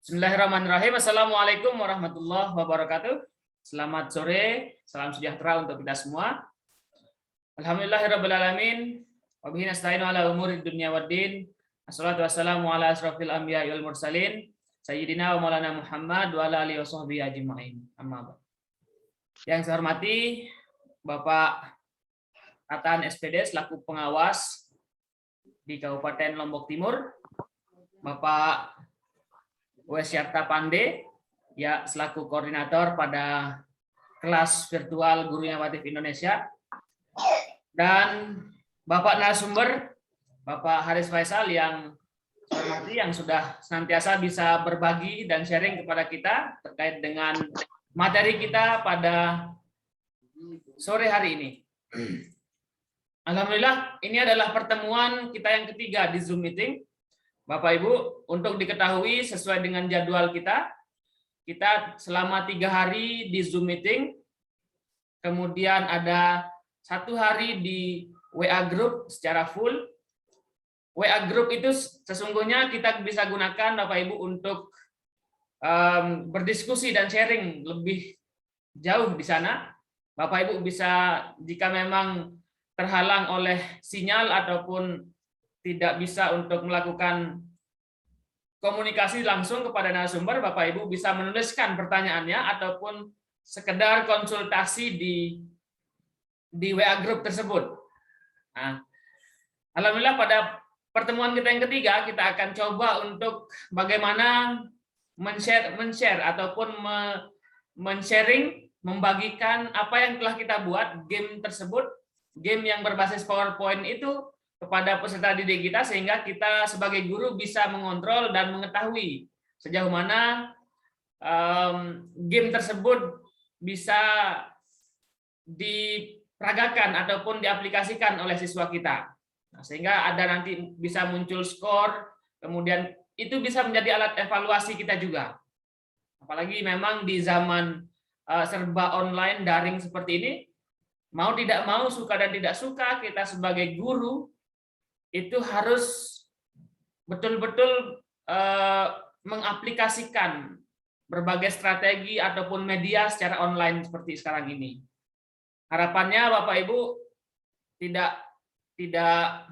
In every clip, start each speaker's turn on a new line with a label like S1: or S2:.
S1: Bismillahirrahmanirrahim. Assalamualaikum warahmatullahi wabarakatuh. Selamat sore, salam sejahtera untuk kita semua. Alhamdulillahirabbil alamin. Wa bihi nasta'inu ala umuri dunya waddin. Assalatu wassalamu ala asrofil anbiya'i wal mursalin. Sayyidina wa maulana Muhammad wa ala alihi washabbihi ajma'in. Amma ba'd. Yang saya hormati Bapak Ataan SPD selaku pengawas di Kabupaten Lombok Timur, Bapak Wesyarta Pande ya selaku koordinator pada kelas virtual Guru Inovatif Indonesia, dan Bapak narasumber Bapak Haris Faisal yang saya hormati, yang sudah senantiasa bisa berbagi dan sharing kepada kita terkait dengan materi kita pada sore hari ini. Alhamdulillah, ini adalah pertemuan kita yang ketiga di Zoom meeting. Bapak Ibu, untuk diketahui sesuai dengan jadwal kita selama 3 hari di Zoom meeting, kemudian ada 1 hari di WA Group secara full. WA Group itu sesungguhnya kita bisa gunakan Bapak Ibu untuk berdiskusi dan sharing lebih jauh di sana. Bapak Ibu bisa, jika memang terhalang oleh sinyal ataupun tidak bisa untuk melakukan komunikasi langsung kepada narasumber, Bapak Ibu bisa menuliskan pertanyaannya ataupun sekedar konsultasi di WA Group tersebut. Nah, alhamdulillah pada pertemuan kita yang ketiga kita akan coba untuk bagaimana men-share ataupun men-sharing, membagikan apa yang telah kita buat, game tersebut, game yang berbasis PowerPoint itu, kepada peserta didik kita, sehingga kita sebagai guru bisa mengontrol dan mengetahui sejauh mana game tersebut bisa diperagakan ataupun diaplikasikan oleh siswa kita. Nah, sehingga ada nanti bisa muncul skor, kemudian itu bisa menjadi alat evaluasi kita juga. Apalagi memang di zaman serba online daring seperti ini, mau tidak mau, suka dan tidak suka, kita sebagai guru itu harus betul-betul mengaplikasikan berbagai strategi ataupun media secara online seperti sekarang ini. Harapannya Bapak Ibu tidak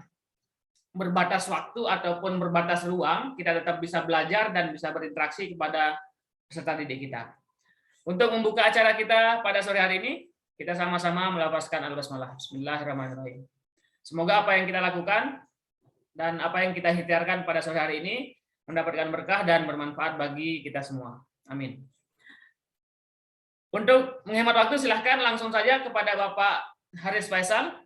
S1: berbatas waktu ataupun berbatas ruang, kita tetap bisa belajar dan bisa berinteraksi kepada peserta didik kita. Untuk membuka acara kita pada sore hari ini, kita sama-sama melafazkan al-basmalah. Bismillahirrahmanirrahim. Semoga apa yang kita lakukan dan apa yang kita ikhtiarkan pada sore hari ini mendapatkan berkah dan bermanfaat bagi kita semua. Amin. Untuk menghemat waktu, silahkan langsung saja kepada Bapak Haris Faisal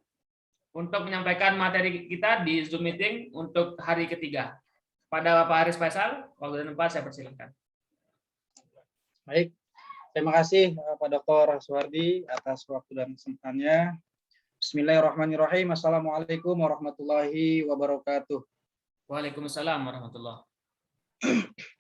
S1: untuk menyampaikan materi kita di Zoom meeting untuk hari ketiga. Pada Bapak Haris Faisal, waktu dan tempat saya persilahkan.
S2: Baik, terima kasih Pak Dr. Suhardi atas waktu dan kesempatannya. Bismillahirrahmanirrahim. Assalamualaikum warahmatullahi wabarakatuh.
S1: Waalaikumsalam warahmatullahi.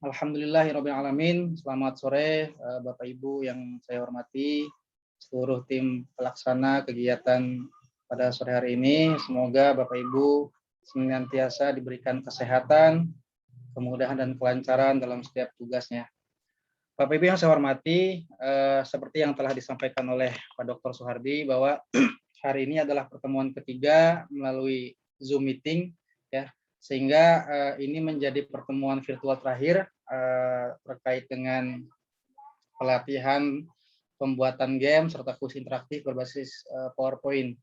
S2: Alhamdulillahirabbil alamin. Selamat sore Bapak Ibu yang saya hormati, seluruh tim pelaksana kegiatan pada sore hari ini. Semoga Bapak Ibu senantiasa diberikan kesehatan, kemudahan dan kelancaran dalam setiap tugasnya. Bapak Ibu yang saya hormati, seperti yang telah disampaikan oleh Pak Dr. Suhardi bahwa hari ini adalah pertemuan ketiga melalui Zoom meeting, ya, sehingga ini menjadi pertemuan virtual terakhir terkait dengan pelatihan pembuatan game serta kuis interaktif berbasis PowerPoint.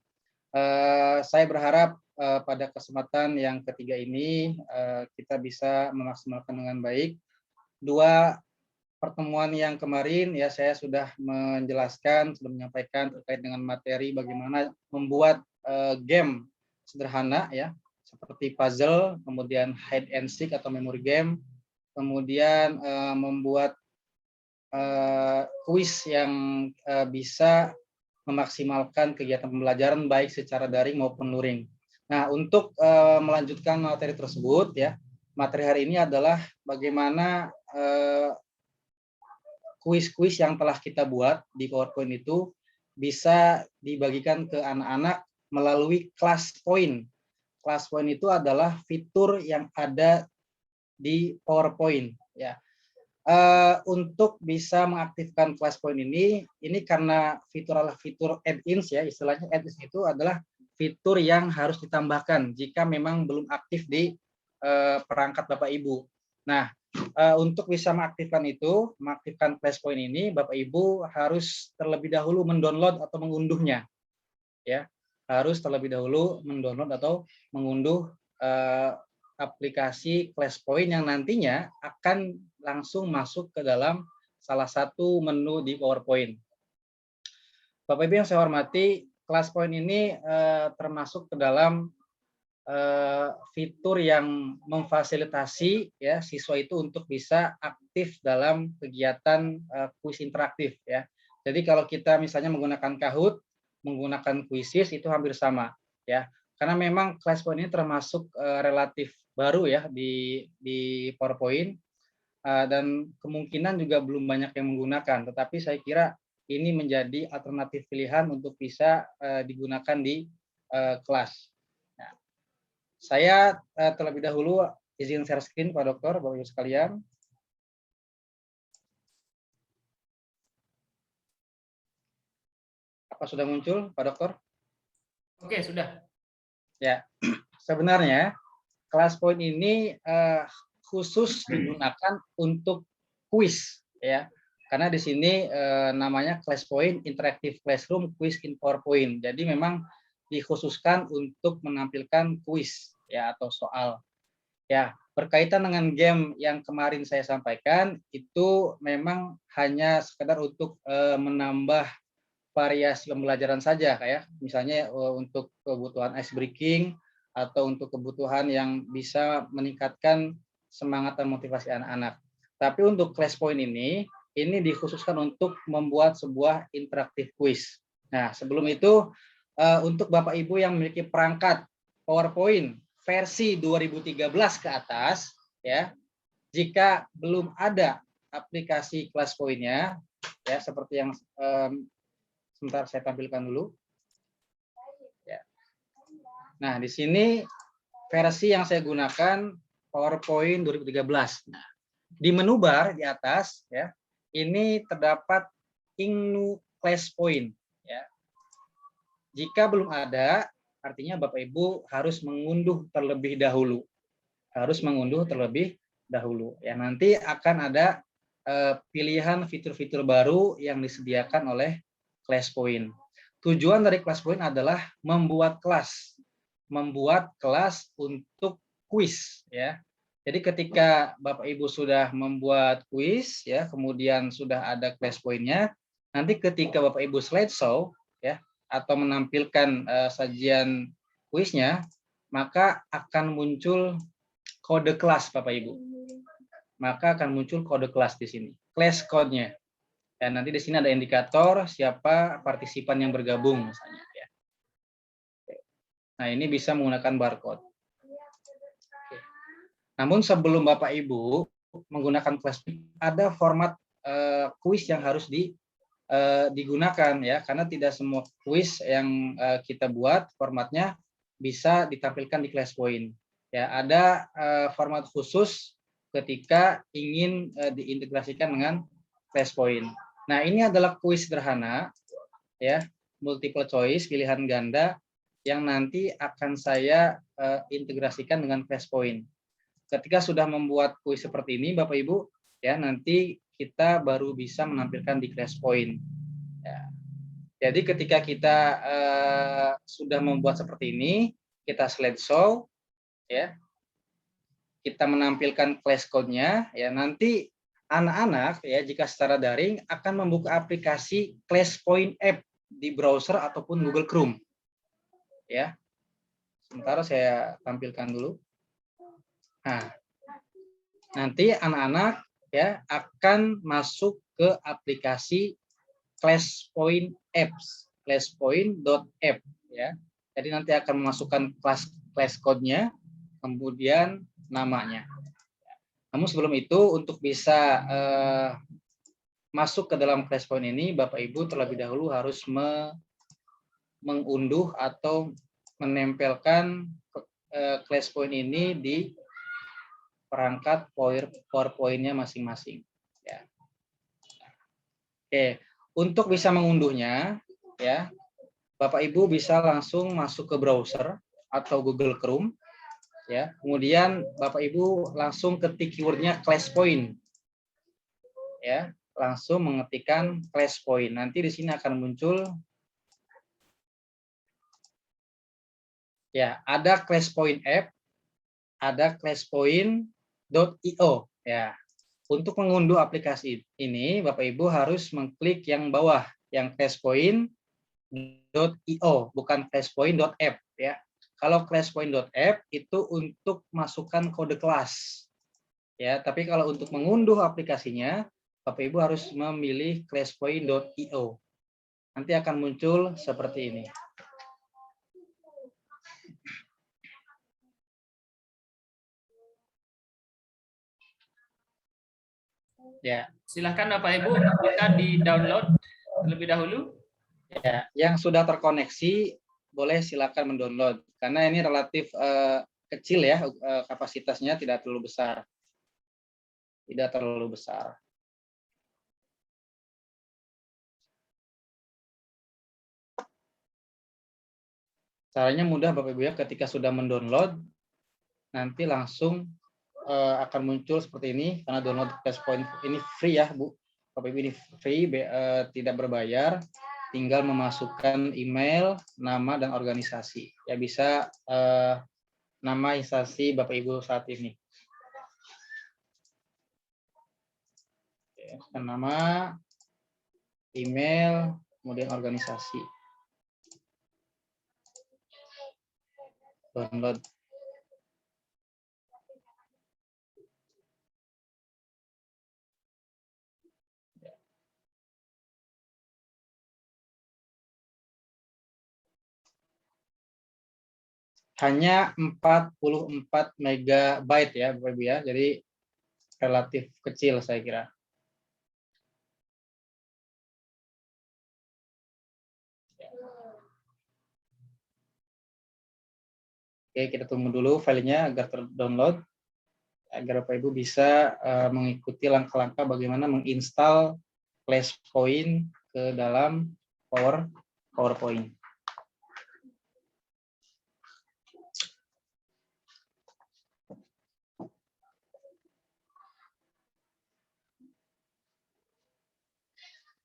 S2: Saya berharap pada kesempatan yang ketiga ini kita bisa memaksimalkan dengan baik. 2 pertemuan yang kemarin ya saya sudah menjelaskan, sudah menyampaikan terkait dengan materi bagaimana membuat game sederhana ya, seperti puzzle, kemudian hide and seek atau memory game, kemudian membuat kuis yang bisa memaksimalkan kegiatan pembelajaran baik secara daring maupun luring. Nah, untuk melanjutkan materi tersebut ya, materi hari ini adalah bagaimana kuis-kuis yang telah kita buat di PowerPoint itu bisa dibagikan ke anak-anak melalui class point. Class point itu adalah fitur yang ada di PowerPoint ya. untuk bisa mengaktifkan ClassPoint ini karena fitur adalah fitur add-ins ya, istilahnya add-ins itu adalah fitur yang harus ditambahkan jika memang belum aktif di perangkat Bapak Ibu. Nah, untuk bisa mengaktifkan ClassPoint ini, Bapak Ibu harus terlebih dahulu mendownload atau mengunduhnya, ya. Harus terlebih dahulu mendownload atau mengunduh aplikasi ClassPoint yang nantinya akan langsung masuk ke dalam salah satu menu di PowerPoint. Bapak Ibu yang saya hormati, ClassPoint ini termasuk ke dalam fitur yang memfasilitasi ya siswa itu untuk bisa aktif dalam kegiatan kuis interaktif ya. Jadi kalau kita misalnya menggunakan Kahoot, menggunakan Quizizz itu hampir sama ya. Karena memang ClassPoint ini termasuk relatif baru ya di PowerPoint dan kemungkinan juga belum banyak yang menggunakan. Tetapi saya kira ini menjadi alternatif pilihan untuk bisa digunakan di kelas. Saya terlebih dahulu izin share screen Pak Dokter, Bapak Ibu sekalian. Apa sudah muncul Pak Dokter?
S1: Oke, sudah.
S2: Ya, sebenarnya ClassPoint ini khusus digunakan untuk kuis ya. Karena di sini namanya ClassPoint Interactive Classroom Quiz in PowerPoint. Jadi memang dikhususkan untuk menampilkan kuis ya atau soal. Ya, berkaitan dengan game yang kemarin saya sampaikan itu memang hanya sekedar untuk menambah variasi pembelajaran saja kayak misalnya untuk kebutuhan ice breaking atau untuk kebutuhan yang bisa meningkatkan semangat dan motivasi anak-anak. Tapi untuk ClassPoint ini dikhususkan untuk membuat sebuah interaktif quiz. Nah, sebelum itu untuk Bapak Ibu yang memiliki perangkat PowerPoint versi 2013 ke atas, ya, jika belum ada aplikasi ClassPoint-nya, ya, seperti yang sebentar saya tampilkan dulu. Ya. Nah, di sini versi yang saya gunakan PowerPoint 2013. Nah, di menu bar di atas, ya, ini terdapat Ingnu ClassPoint. Ya. Jika belum ada, artinya Bapak Ibu harus mengunduh terlebih dahulu. Harus mengunduh terlebih dahulu. Ya, nanti akan ada pilihan fitur-fitur baru yang disediakan oleh ClassPoint. Tujuan dari ClassPoint adalah membuat kelas untuk kuis. Ya. Jadi ketika Bapak Ibu sudah membuat kuis, ya, kemudian sudah ada ClassPoint-nya, nanti ketika Bapak Ibu slideshow, ya, atau menampilkan sajian kuisnya, maka akan muncul kode kelas Bapak Ibu. Maka akan muncul kode kelas di sini, class code-nya. Dan nanti di sini ada indikator siapa partisipan yang bergabung misalnya ya. Nah, ini bisa menggunakan barcode. Namun sebelum Bapak Ibu menggunakan class, ada format kuis yang harus digunakan ya, karena tidak semua kuis yang kita buat formatnya bisa ditampilkan di ClassPoint. Ya, ada format khusus ketika ingin diintegrasikan dengan ClassPoint. Nah, ini adalah kuis sederhana ya, multiple choice pilihan ganda yang nanti akan saya integrasikan dengan ClassPoint. Ketika sudah membuat kuis seperti ini Bapak Ibu ya, nanti kita baru bisa menampilkan di ClassPoint. Ya. Jadi ketika kita sudah membuat seperti ini, kita slideshow, ya, kita menampilkan class code-nya, ya, nanti anak-anak ya jika secara daring akan membuka aplikasi ClassPoint app di browser ataupun Google Chrome. Ya. Sebentar saya tampilkan dulu. Nah, nanti anak-anak ya akan masuk ke aplikasi ClassPoint apps, classpoint.app ya. Jadi nanti akan memasukkan class code-nya, kemudian namanya. Namun sebelum itu untuk bisa masuk ke dalam ClassPoint ini, Bapak Ibu terlebih dahulu harus mengunduh atau menempelkan ClassPoint ini di perangkat PowerPoint-nya masing-masing. Oke, untuk bisa mengunduhnya, ya, Bapak Ibu bisa langsung masuk ke browser atau Google Chrome, ya. Kemudian Bapak Ibu langsung ketik keywordnya ClassPoint, ya, langsung mengetikkan ClassPoint. Nanti di sini akan muncul, ya, ada ClassPoint app, ada ClassPoint.io, ya. Untuk mengunduh aplikasi ini, Bapak Ibu harus mengklik yang bawah, yang ClassPoint.io, bukan ClassPoint.app, ya. Kalau ClassPoint.app itu untuk masukkan kode kelas, ya. Tapi kalau untuk mengunduh aplikasinya, Bapak Ibu harus memilih ClassPoint.io. Nanti akan muncul seperti ini. Ya.
S1: Silakan Bapak Ibu, bisa di-download terlebih dahulu.
S2: Ya, yang sudah terkoneksi boleh silakan mendownload karena ini relatif kecil ya, kapasitasnya tidak terlalu besar. Tidak terlalu besar. Caranya mudah Bapak Ibu ya, ketika sudah mendownload nanti langsung akan muncul seperti ini karena download ClassPoint ini free ya, Bu. Bapak Ibu, ini free, tidak berbayar. Tinggal memasukkan email, nama dan organisasi. Ya bisa nama instansi Bapak Ibu saat ini. Nama, email, kemudian organisasi. Download. Hanya 44 MB ya Bapak Ibu ya. Jadi relatif kecil saya kira. Oke, kita tunggu dulu filenya agar terdownload, agar Bapak Ibu bisa mengikuti langkah-langkah bagaimana menginstal ClassPoint ke dalam PowerPoint.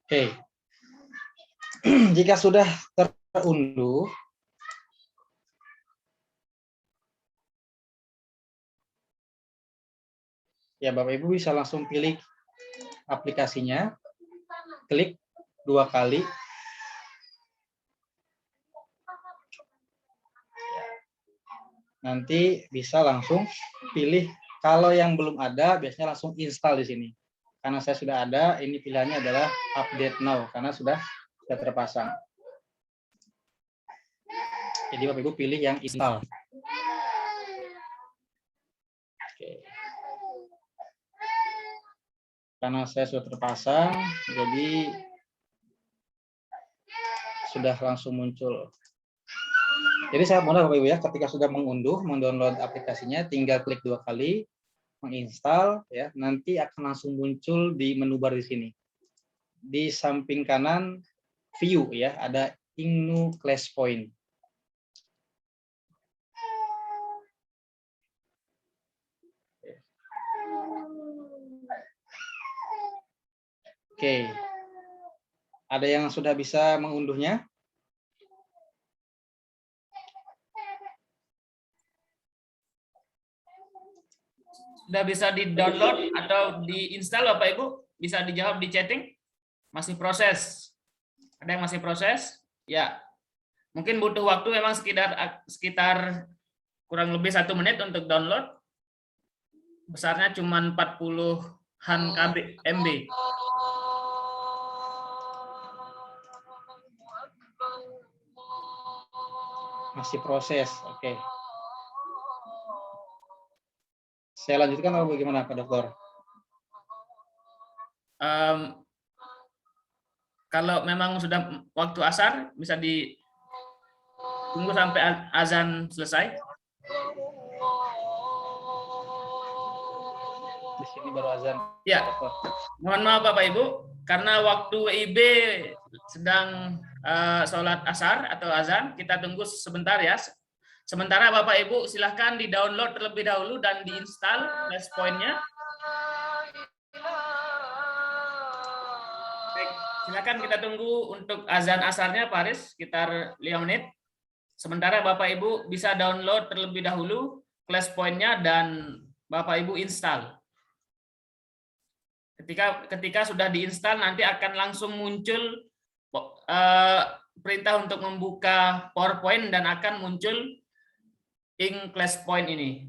S2: Oke, jika sudah terunduh, ya Bapak Ibu bisa langsung pilih aplikasinya, klik 2 kali. Nanti bisa langsung pilih, kalau yang belum ada biasanya langsung install di sini. Karena saya sudah ada, ini pilihannya adalah update now karena sudah terpasang. Jadi Bapak Ibu pilih yang install. Oke. Karena saya sudah terpasang, jadi sudah langsung muncul. Jadi saya mohon Bapak Ibu ya, ketika sudah mendownload aplikasinya, tinggal klik 2 kali, menginstal, ya, nanti akan langsung muncul di menu bar di sini. Di samping kanan view ya, ada Inu ClassPoint. Oke. Ada yang sudah bisa mengunduhnya?
S1: Sudah bisa di-download atau di-install Bapak Ibu? Bisa dijawab di chatting? Masih proses. Ada yang masih proses? Ya. Mungkin butuh waktu memang sekitar kurang lebih 1 menit untuk download. Besarnya cuma 40-an MB.
S2: Masih proses, oke. Saya lanjutkan atau bagaimana Pak Dokter?
S1: Kalau memang sudah waktu asar, bisa ditunggu sampai azan selesai.
S2: Di sini baru azan.
S1: Ya, mohon maaf Bapak Ibu, karena waktu WIB sedang sholat asar atau azan, kita tunggu sebentar ya. Sementara Bapak Ibu silahkan di-download terlebih dahulu dan diinstal flash point-nya. Baik, silakan kita tunggu untuk azan asarnya Pak Aris, sekitar 5 menit. Sementara Bapak Ibu bisa download terlebih dahulu flash point-nya dan Bapak Ibu install. Ketika sudah diinstal nanti akan langsung muncul perintah untuk membuka PowerPoint dan akan muncul ink flash point ini.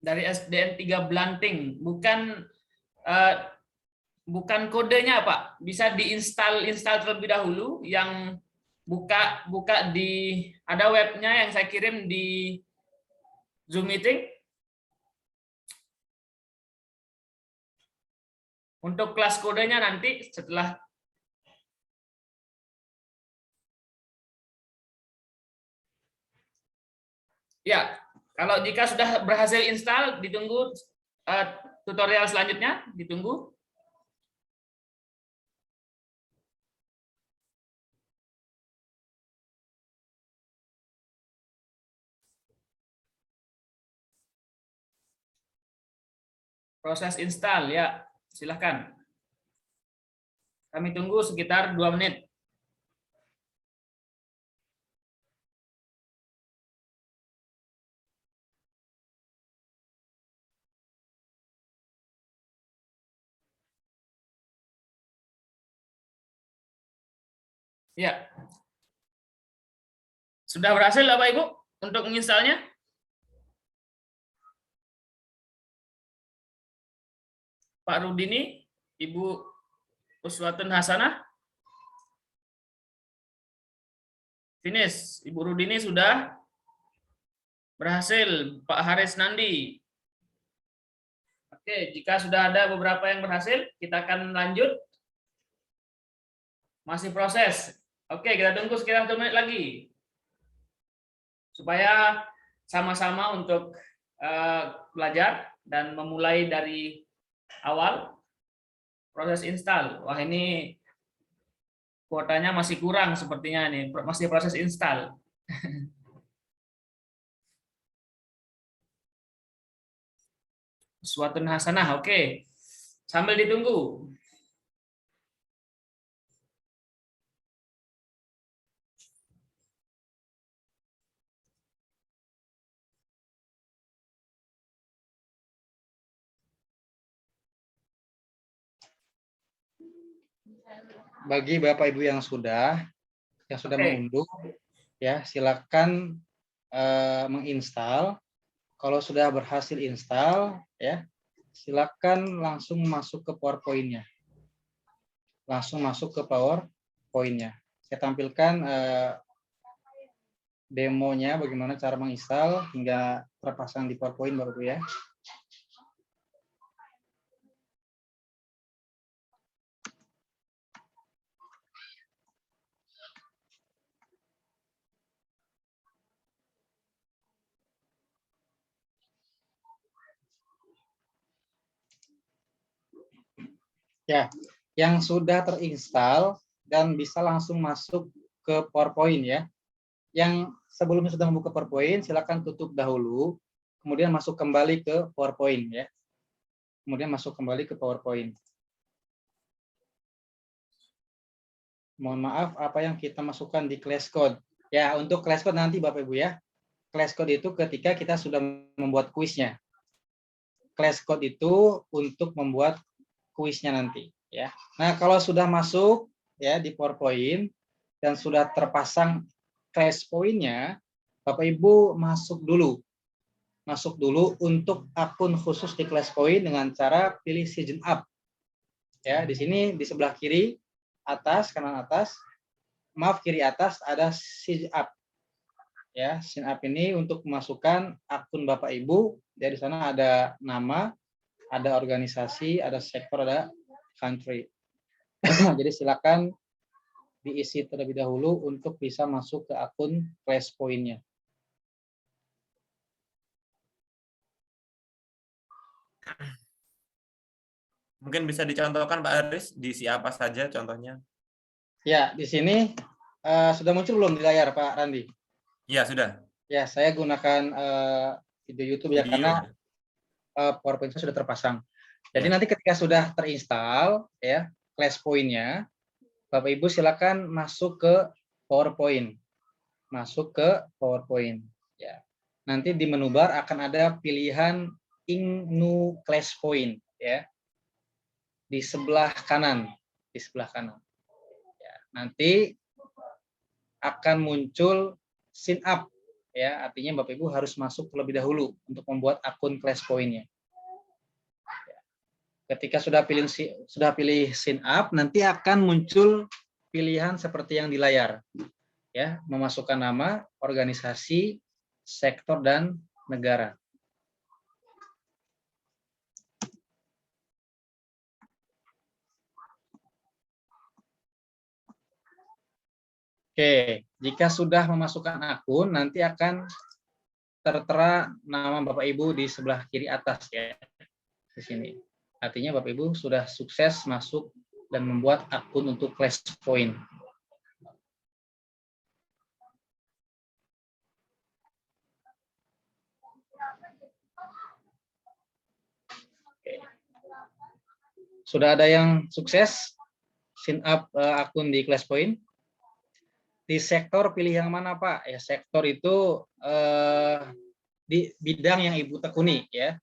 S1: Dari SDN 3 Blanting, bukan kodenya Pak, bisa install terlebih dahulu. Yang buka di ada webnya yang saya kirim di Zoom meeting. Untuk kelas kodenya nanti setelah ya, kalau jika sudah berhasil install, ditunggu tutorial selanjutnya, ditunggu. Proses install ya, silahkan. Kami tunggu sekitar 2 menit. Ya. Sudah berhasil Bapak Ibu untuk menginstalnya? Pak Rudini, Ibu Uswatun Hasanah? Finish. Ibu Rudini sudah berhasil. Pak Haris Nandi. Oke, jika sudah ada beberapa yang berhasil, kita akan lanjut. Masih proses. Oke, kita tunggu sekitar 1 menit lagi. Supaya sama-sama untuk belajar dan memulai dari awal proses install. Wah, ini kuotanya masih kurang sepertinya nih, masih proses install. Suatun Hasanah, oke. Sambil ditunggu.
S2: Bagi Bapak Ibu yang sudah mengunduh, ya silakan menginstal. Kalau sudah berhasil install, ya silakan langsung masuk ke PowerPoint-nya. Langsung masuk ke PowerPoint-nya. Saya tampilkan demonya bagaimana cara menginstal hingga terpasang di PowerPoint Bapak Ibu ya. Ya, yang sudah terinstall dan bisa langsung masuk ke PowerPoint ya. Yang sebelumnya sudah membuka PowerPoint, silakan tutup dahulu, kemudian masuk kembali ke PowerPoint ya. Kemudian masuk kembali ke PowerPoint. Mohon maaf, apa yang kita masukkan di class code. Ya, untuk class code nanti Bapak Ibu ya. Class code itu ketika kita sudah membuat kuisnya. Class code itu untuk membuat kuisnya nanti ya. Nah, kalau sudah masuk ya di PowerPoint dan sudah terpasang class point-nya, Bapak Ibu masuk dulu masuk dulu untuk akun khusus di ClassPoint dengan cara pilih Sign Up. Ya, di sini di sebelah kiri atas, kanan atas, maaf kiri atas ada Sign Up. Ya, Sign Up ini untuk memasukkan akun Bapak Ibu. Ya, di sana ada nama, ada organisasi, ada sektor, ada country. Jadi silakan diisi terlebih dahulu untuk bisa masuk ke akun ClassPoint-nya.
S3: Mungkin bisa dicontohkan Pak Haris, diisi apa saja contohnya?
S2: Ya, di sini sudah muncul belum di layar Pak Randi?
S3: Ya, sudah.
S2: Ya, saya gunakan video YouTube ya,
S3: Video.
S2: karena PowerPoint sudah terpasang. Jadi
S3: Ya.
S2: nanti ketika sudah terinstall ya ClassPoint-nya, Bapak Ibu silakan masuk ke PowerPoint. Masuk ke PowerPoint ya. Nanti di menu bar akan ada pilihan New ClassPoint ya. Di sebelah kanan, Ya, nanti akan muncul sign up ya, artinya Bapak Ibu harus masuk terlebih dahulu untuk membuat akun ClassPoint-nya. Ketika sudah pilih sign up, nanti akan muncul pilihan seperti yang di layar. Ya, memasukkan nama, organisasi, sektor dan negara. Oke, jika sudah memasukkan akun, nanti akan tertera nama Bapak Ibu di sebelah kiri atas ya, di sini. Artinya Bapak Ibu sudah sukses masuk dan membuat akun untuk ClassPoint. Oke. Sudah ada yang sukses sign up akun di ClassPoint? Di sektor pilih yang mana Pak? Ya, sektor itu di bidang yang Ibu tekuni ya.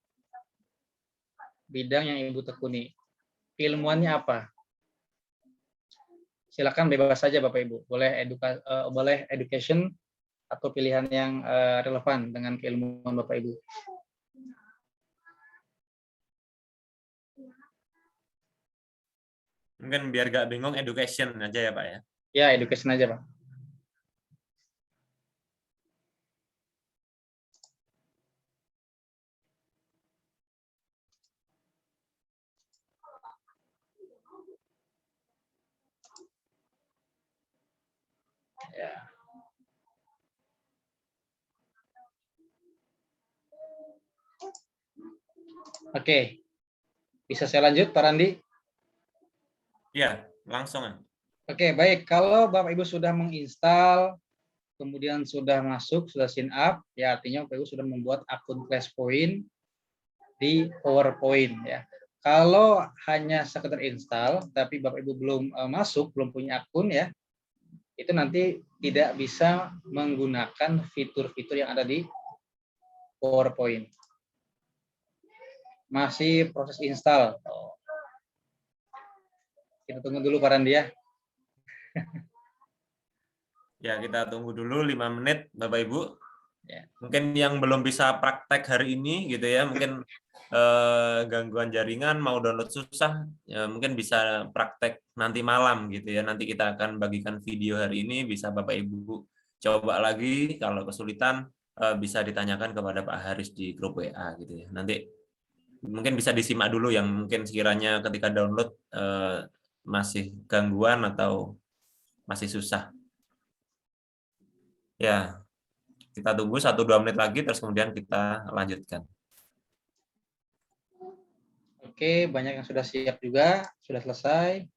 S2: Bidang yang Ibu tekuni. Ilmuannya apa? Silakan bebas saja Bapak Ibu. Boleh education atau pilihan yang relevan dengan keilmuan Bapak Ibu.
S3: Mungkin biar gak bingung, education aja ya Pak ya?
S2: Ya, education aja Pak. Ya. Oke, bisa saya lanjut Pak Randi?
S3: Ya, langsung.
S2: Oke, baik. Kalau Bapak Ibu sudah menginstal, kemudian sudah masuk, sudah sign up, ya artinya Bapak Ibu sudah membuat akun ClassPoint di PowerPoint ya. Kalau hanya sekedar install, tapi Bapak Ibu belum masuk, belum punya akun ya, itu nanti tidak bisa menggunakan fitur-fitur yang ada di PowerPoint. Masih proses install. Kita tunggu dulu Pak Randi ya.
S3: Ya, kita tunggu dulu 5 menit Bapak Ibu.
S2: Ya.
S3: Mungkin yang belum bisa praktek hari ini gitu ya, mungkin gangguan jaringan mau download susah, ya, mungkin bisa praktek nanti malam gitu ya. Nanti kita akan bagikan video hari ini, bisa Bapak Ibu coba lagi, kalau kesulitan bisa ditanyakan kepada Pak Haris di grup WA gitu ya. Nanti mungkin bisa disimak dulu yang mungkin sekiranya ketika download masih gangguan atau masih susah. Ya, kita tunggu 1-2 menit lagi, terus kemudian kita lanjutkan.
S2: Oke, banyak yang sudah siap juga, sudah selesai.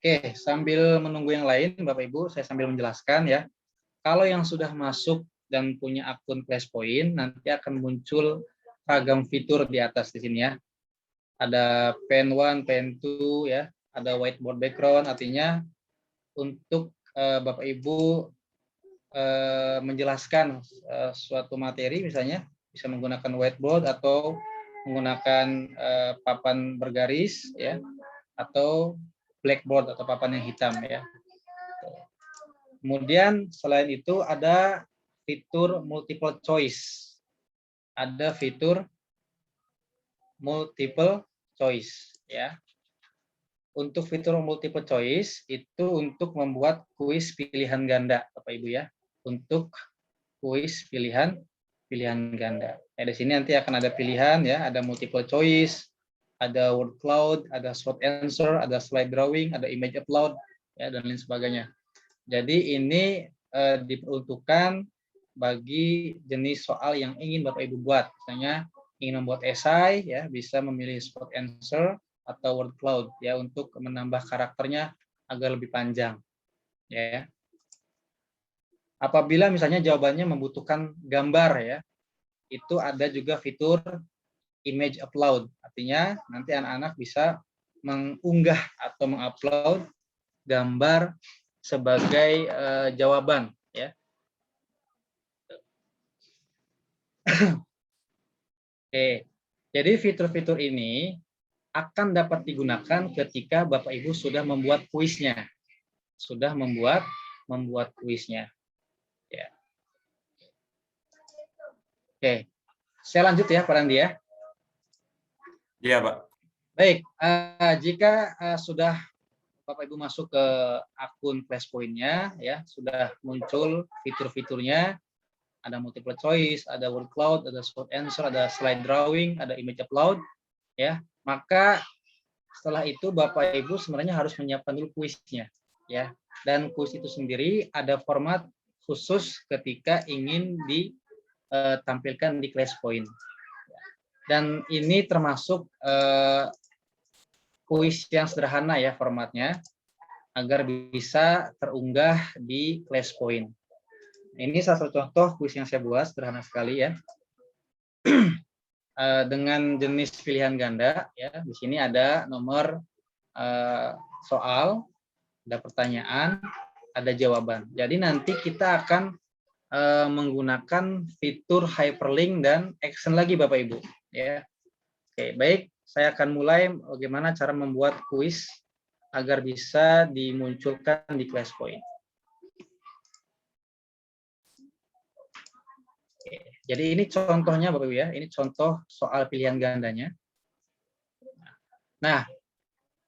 S2: Oke, sambil menunggu yang lain, Bapak Ibu, saya sambil menjelaskan ya. Kalau yang sudah masuk dan punya akun ClassPoint, nanti akan muncul ragam fitur di atas di sini ya. Ada pen 1, pen 2 ya, ada whiteboard background, artinya untuk Bapak Ibu menjelaskan suatu materi misalnya bisa menggunakan whiteboard atau menggunakan papan bergaris ya, atau blackboard atau papan yang hitam ya. Kemudian selain itu ada fitur multiple choice. Ada fitur multiple choice ya. Untuk fitur multiple choice itu untuk membuat kuis pilihan ganda, Bapak Ibu ya. Untuk kuis pilihan ganda. Ya, di sini nanti akan ada pilihan ya, ada multiple choice, ada word cloud, ada short answer, ada slide drawing, ada image upload ya, dan lain sebagainya. Jadi ini diperuntukkan bagi jenis soal yang ingin Bapak Ibu buat. Misalnya ingin membuat esai ya, bisa memilih short answer atau word cloud ya, untuk menambah karakternya agar lebih panjang ya. Apabila misalnya jawabannya membutuhkan gambar ya, itu ada juga fitur image upload. Artinya nanti anak-anak bisa mengunggah atau mengupload gambar sebagai jawaban ya. Oke. Jadi fitur-fitur ini akan dapat digunakan ketika Bapak Ibu sudah membuat kuisnya. Sudah membuat kuisnya. Ya. Oke. Saya lanjut ya, Pak Randi ya.
S3: Iya, Pak.
S2: Baik, jika sudah Bapak Ibu masuk ke akun Flashpoint-nya ya, sudah muncul fitur-fiturnya, ada multiple choice, ada word cloud, ada short answer, ada slide drawing, ada image upload ya. Maka setelah itu Bapak Ibu sebenarnya harus menyiapkan dulu kuisnya ya. Dan kuis itu sendiri ada format khusus ketika ingin ditampilkan di Flashpoint. Dan ini termasuk kuis yang sederhana ya formatnya, agar bisa terunggah di Flashpoint. Ini salah satu contoh kuis yang saya buat, sederhana sekali ya. Dengan jenis pilihan ganda ya. Di sini ada nomor soal, ada pertanyaan, ada jawaban. Jadi nanti kita akan menggunakan fitur hyperlink dan action lagi Bapak Ibu ya. Oke, baik, saya akan mulai bagaimana cara membuat kuis agar bisa dimunculkan di Flashpoint. Oke, jadi ini contohnya Bapak Ibu ya, ini contoh soal pilihan gandanya. Nah,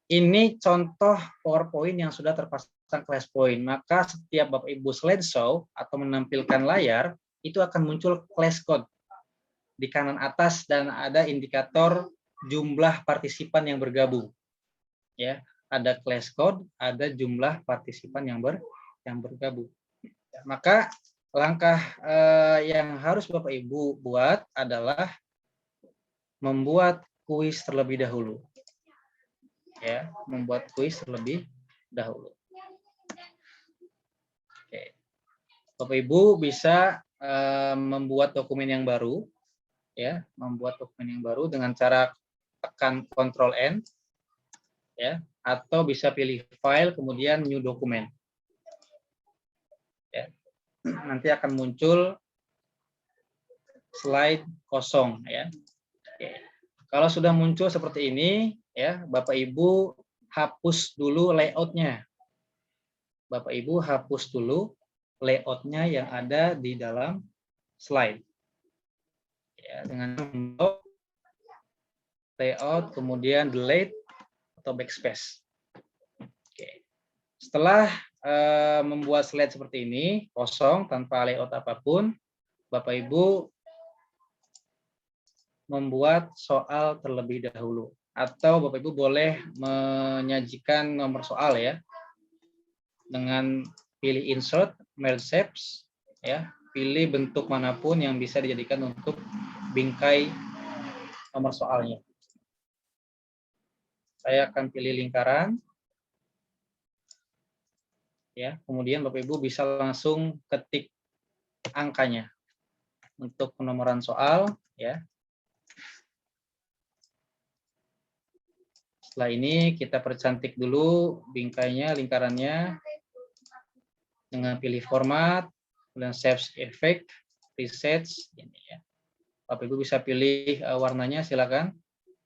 S2: ini contoh PowerPoint yang sudah terpasang Flashpoint. Maka setiap Bapak Ibu slideshow atau menampilkan layar, itu akan muncul flashcode di kanan atas dan ada indikator jumlah partisipan yang bergabung. Ya, ada flashcode, ada jumlah partisipan yang bergabung. Maka langkah yang harus Bapak Ibu buat adalah membuat kuis terlebih dahulu. Ya, membuat kuis terlebih dahulu. Oke. Bapak Ibu bisa membuat dokumen yang baru, ya, membuat dokumen yang baru dengan cara tekan Ctrl N, ya, atau bisa pilih file kemudian new document. Ya, nanti akan muncul slide kosong, ya. Oke. Kalau sudah muncul seperti ini, ya, Bapak Ibu hapus dulu layoutnya. Bapak Ibu hapus dulu layoutnya yang ada di dalam slide. Ya, dengan layout, kemudian delete atau backspace. Oke. Setelah membuat slide seperti ini, kosong tanpa layout apapun, Bapak Ibu membuat soal terlebih dahulu. Atau Bapak Ibu boleh menyajikan nomor soal ya, dengan pilih insert, merge shapes, ya, pilih bentuk manapun yang bisa dijadikan untuk bingkai nomor soalnya. Saya akan pilih lingkaran, ya. Kemudian Bapak Ibu bisa langsung ketik angkanya untuk penomoran soal, ya. Setelah ini kita percantik dulu bingkainya, lingkarannya dengan pilih format, kemudian save effect, presets, ini ya. Bapak Ibu bisa pilih warnanya, silakan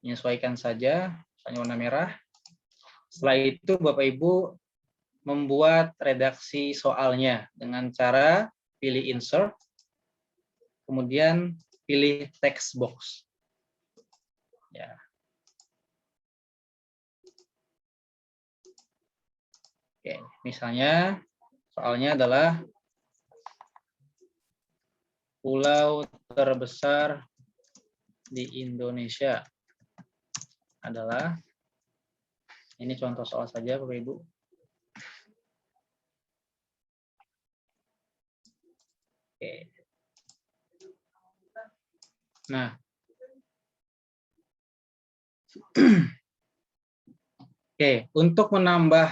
S2: menyesuaikan saja, misalnya warna merah. Setelah itu Bapak Ibu membuat redaksi soalnya dengan cara pilih insert, kemudian pilih text box. Ya. Oke, misalnya soalnya adalah pulau terbesar di Indonesia adalah, ini contoh soal saja Bapak Ibu. Oke. Nah, oke, untuk menambah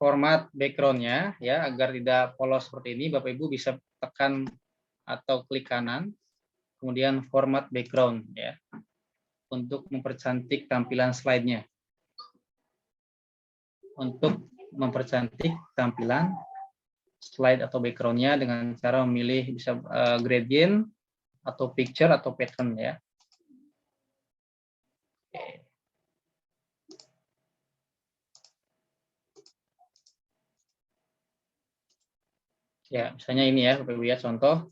S2: format background-nya ya agar tidak polos seperti ini, Bapak Ibu bisa tekan atau klik kanan, kemudian format background ya untuk mempercantik tampilan slide-nya. Untuk mempercantik tampilan slide atau background-nya dengan cara memilih bisa gradient atau picture atau pattern ya. Oke. Ya, misalnya ini ya, Bapak Ibu ya, contoh.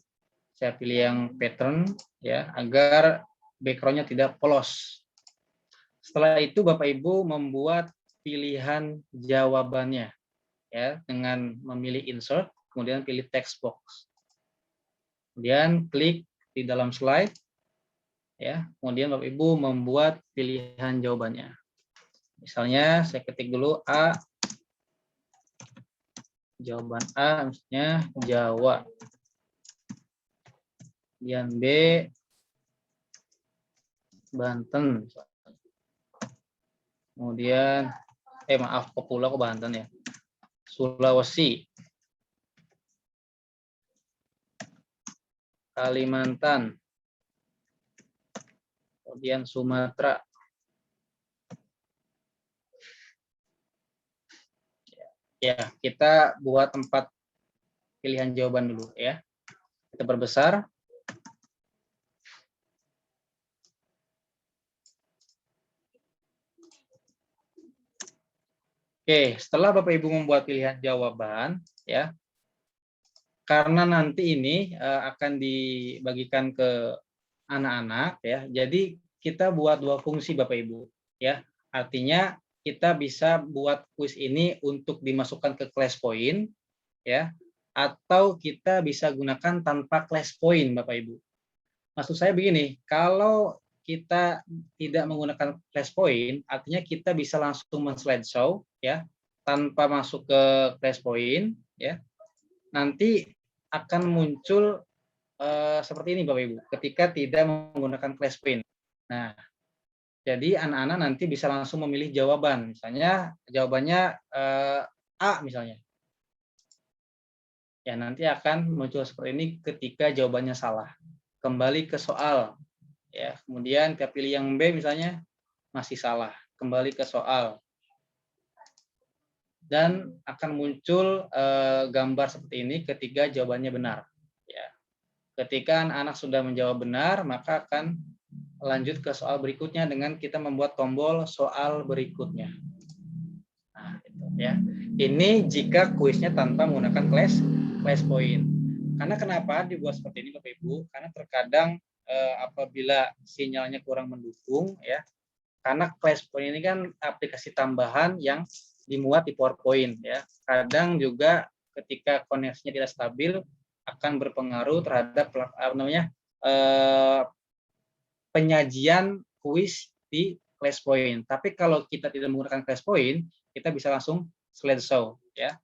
S2: Saya pilih yang pattern ya, agar background-nya tidak polos. Setelah itu Bapak Ibu membuat pilihan jawabannya ya dengan memilih insert, kemudian pilih text box. Kemudian klik di dalam slide ya, kemudian Bapak Ibu membuat pilihan jawabannya. Misalnya saya ketik dulu A, jawaban A misalnya Jawa. Kemudian B, Banten. Kemudian maaf, Pulau ke Banten ya. Sulawesi. Kalimantan. Kemudian Sumatera. Ya, kita buat 4 pilihan jawaban dulu ya. Kita perbesar. Oke, setelah Bapak Ibu membuat pilihan jawaban ya. Karena nanti ini akan dibagikan ke anak-anak ya. Jadi kita buat 2 fungsi Bapak Ibu ya. Artinya kita bisa buat kuis ini untuk dimasukkan ke class point ya, atau kita bisa gunakan tanpa class point Bapak Ibu. Maksud saya begini, kalau kita tidak menggunakan class point, artinya kita bisa langsung men-slideshow ya, tanpa masuk ke class point ya. Nanti akan muncul seperti ini Bapak Ibu, ketika tidak menggunakan class point. Nah, jadi anak-anak nanti bisa langsung memilih jawaban. Misalnya jawabannya A misalnya. Ya, nanti akan muncul seperti ini ketika jawabannya salah. Kembali ke soal. Ya, kemudian kita pilih yang B misalnya masih salah. Kembali ke soal. Dan akan muncul gambar seperti ini ketika jawabannya benar. Ya. Ketika anak-anak sudah menjawab benar, maka akan lanjut ke soal berikutnya dengan kita membuat tombol soal berikutnya. Nah, itu ya. Ini jika kuisnya tanpa menggunakan class point. Karena kenapa dibuat seperti ini Bapak Ibu? Karena terkadang apabila sinyalnya kurang mendukung ya. Karena class point ini kan aplikasi tambahan yang dimuat di PowerPoint ya. Kadang juga ketika koneksinya tidak stabil akan berpengaruh terhadap penyajian kuis di class point. Tapi kalau kita tidak menggunakan class point, kita bisa langsung slideshow ya.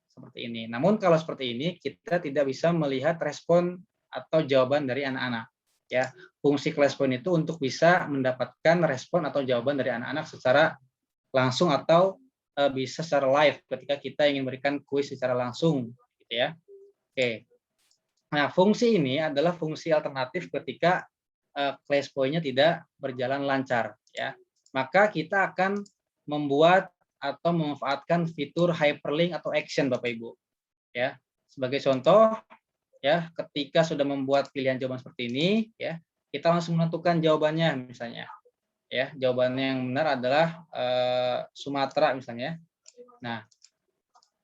S2: Seperti ini. Namun kalau seperti ini kita tidak bisa melihat respon atau jawaban dari anak-anak ya. Fungsi class point itu untuk bisa mendapatkan respon atau jawaban dari anak-anak secara langsung atau bisa secara live ketika kita ingin memberikan kuis secara langsung gitu ya. Oke. Nah, fungsi ini adalah fungsi alternatif ketika class point-nya tidak berjalan lancar ya. Maka kita akan membuat atau memanfaatkan fitur hyperlink atau action Bapak Ibu. Ya. Sebagai contoh ya, ketika sudah membuat pilihan jawaban seperti ini ya, kita langsung menentukan jawabannya misalnya. ya, jawabannya yang benar adalah Sumatera misalnya. Nah,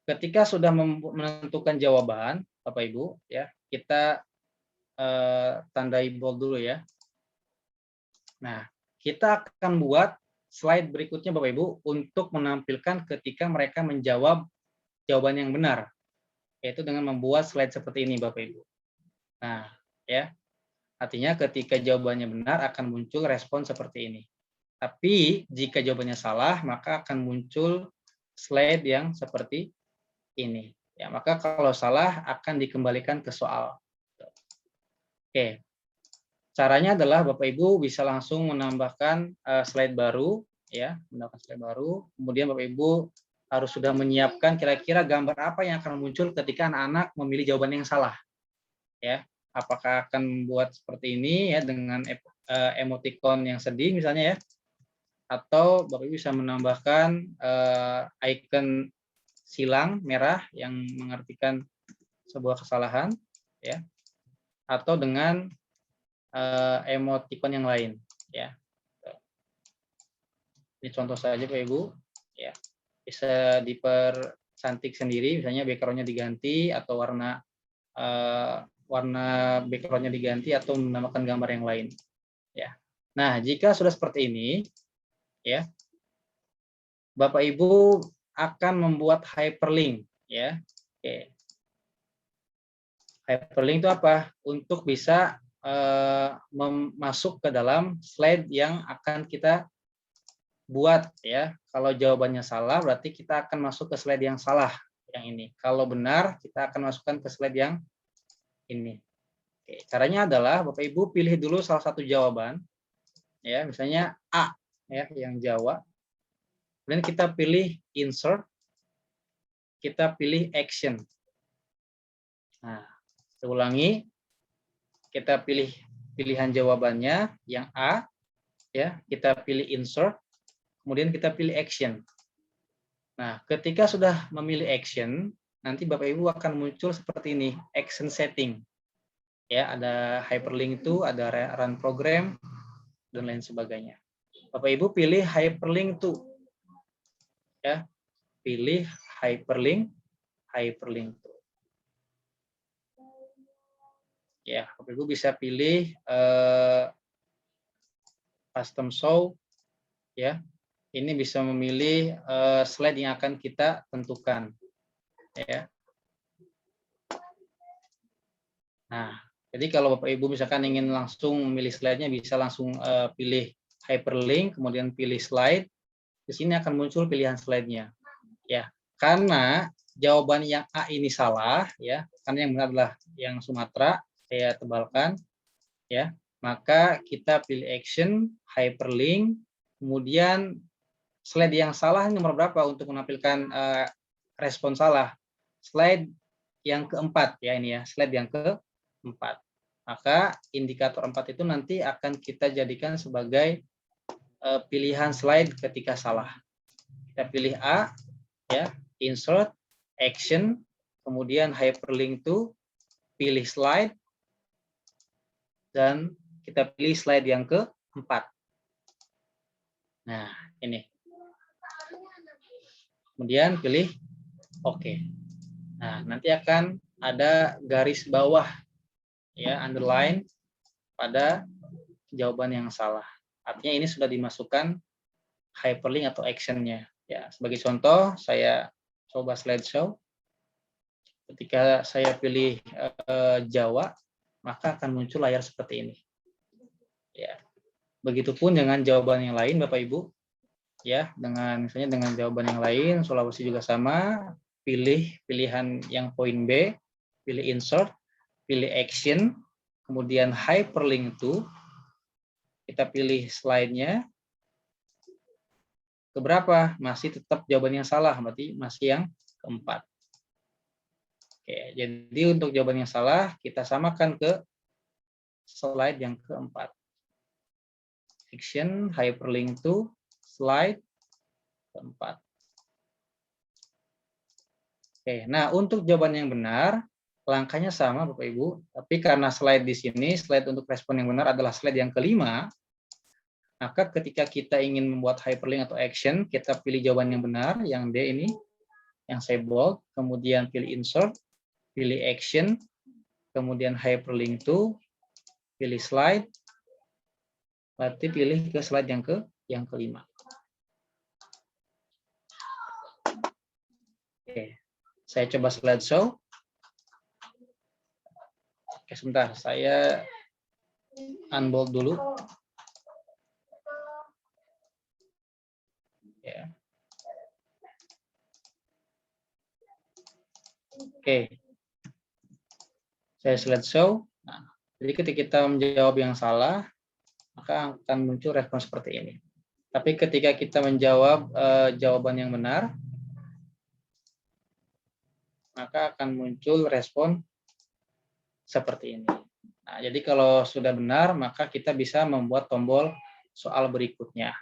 S2: ketika sudah menentukan jawaban, Bapak Ibu, ya, kita tandai bold dulu ya. Nah, kita akan buat slide berikutnya Bapak Ibu untuk menampilkan ketika mereka menjawab jawaban yang benar, yaitu dengan membuat slide seperti ini Bapak Ibu. Nah, ya, artinya ketika jawabannya benar akan muncul respon seperti ini. Tapi jika jawabannya salah, maka akan muncul slide yang seperti ini. Ya, maka kalau salah akan dikembalikan ke soal. Oke. Caranya adalah Bapak Ibu bisa langsung menambahkan slide baru, ya, menambahkan slide baru. Kemudian Bapak Ibu harus sudah menyiapkan kira-kira gambar apa yang akan muncul ketika anak-anak memilih jawaban yang salah, ya. Apakah akan membuat seperti ini ya dengan emoticon yang sedih misalnya ya, atau Bapak Ibu bisa menambahkan icon silang merah yang mengartikan sebuah kesalahan, ya, atau dengan emoticon yang lain, ya. Ini contoh saja Pak Ibu, ya, bisa dipercantik sendiri, misalnya background-nya diganti atau warna background-nya diganti atau menambahkan gambar yang lain, ya. Nah, jika sudah seperti ini, ya, Bapak Ibu akan membuat hyperlink, ya. Oke. Hyperlink itu apa? Untuk bisa masuk ke dalam slide yang akan kita buat, ya. Kalau jawabannya salah berarti kita akan masuk ke slide yang salah, yang ini. Kalau benar kita akan masukkan ke slide yang ini. Oke, caranya adalah Bapak Ibu pilih dulu salah satu jawaban, ya, misalnya A, ya, yang Jawa. Kemudian kita pilih insert, kita pilih action. Nah, saya ulangi. Kita pilih pilihan jawabannya yang A, ya, kita pilih insert, kemudian kita pilih action. Nah, ketika sudah memilih action, nanti Bapak Ibu akan muncul seperti ini, action setting. Ya, ada hyperlink itu, ada run program dan lain sebagainya. Bapak Ibu pilih hyperlink itu. Ya, pilih hyperlink itu. Ya, Bapak Ibu bisa pilih custom show, ya. Ini bisa memilih slide yang akan kita tentukan, ya. Nah, jadi kalau Bapak Ibu misalkan ingin langsung memilih slide-nya, bisa langsung pilih hyperlink, kemudian pilih slide. Di sini akan muncul pilihan slide-nya, ya. Karena jawaban yang A ini salah, ya, karena yang benar adalah yang Sumatera, saya tebalkan, ya. Maka kita pilih action, hyperlink, kemudian slide yang salah nomor berapa untuk menampilkan respon salah? Slide yang keempat, ya, ini ya, slide yang keempat. Maka indikator 4 itu nanti akan kita jadikan sebagai pilihan slide ketika salah. Kita pilih A, ya, insert, action, kemudian hyperlink to, pilih slide, dan kita pilih slide yang keempat. Nah, ini. Kemudian pilih OK. Nah, nanti akan ada garis bawah, ya, underline pada jawaban yang salah. Artinya ini sudah dimasukkan hyperlink atau action-nya. Ya, sebagai contoh, saya coba slideshow. Ketika saya pilih Jawa, maka akan muncul layar seperti ini. Ya. Begitupun dengan jawaban yang lain, Bapak Ibu. Ya, misalnya dengan jawaban yang lain, Sulawesi juga sama. Pilih pilihan yang poin B, pilih insert, pilih action, kemudian hyperlink to. Kita pilih slide-nya. Keberapa? Masih tetap jawaban yang salah, berarti masih yang keempat. Oke, jadi untuk jawaban yang salah, kita samakan ke slide yang keempat. Action, hyperlink to, slide keempat. Oke, nah untuk jawaban yang benar, langkahnya sama Bapak Ibu, tapi karena slide di sini, slide untuk respon yang benar adalah slide yang kelima, Maka ketika kita ingin membuat hyperlink atau action, kita pilih jawaban yang benar, yang D ini, yang saya bold, kemudian pilih insert, pilih action, kemudian hyperlink to, pilih slide, berarti pilih ke slide yang kelima. Oke, saya coba slideshow. Oke, sebentar, saya unbold dulu. Ya. Oke, saya slideshow. Nah, jadi ketika kita menjawab yang salah, maka akan muncul respon seperti ini. Tapi ketika kita menjawab jawaban yang benar, maka akan muncul respon seperti ini. Nah, jadi kalau sudah benar, maka kita bisa membuat tombol soal berikutnya.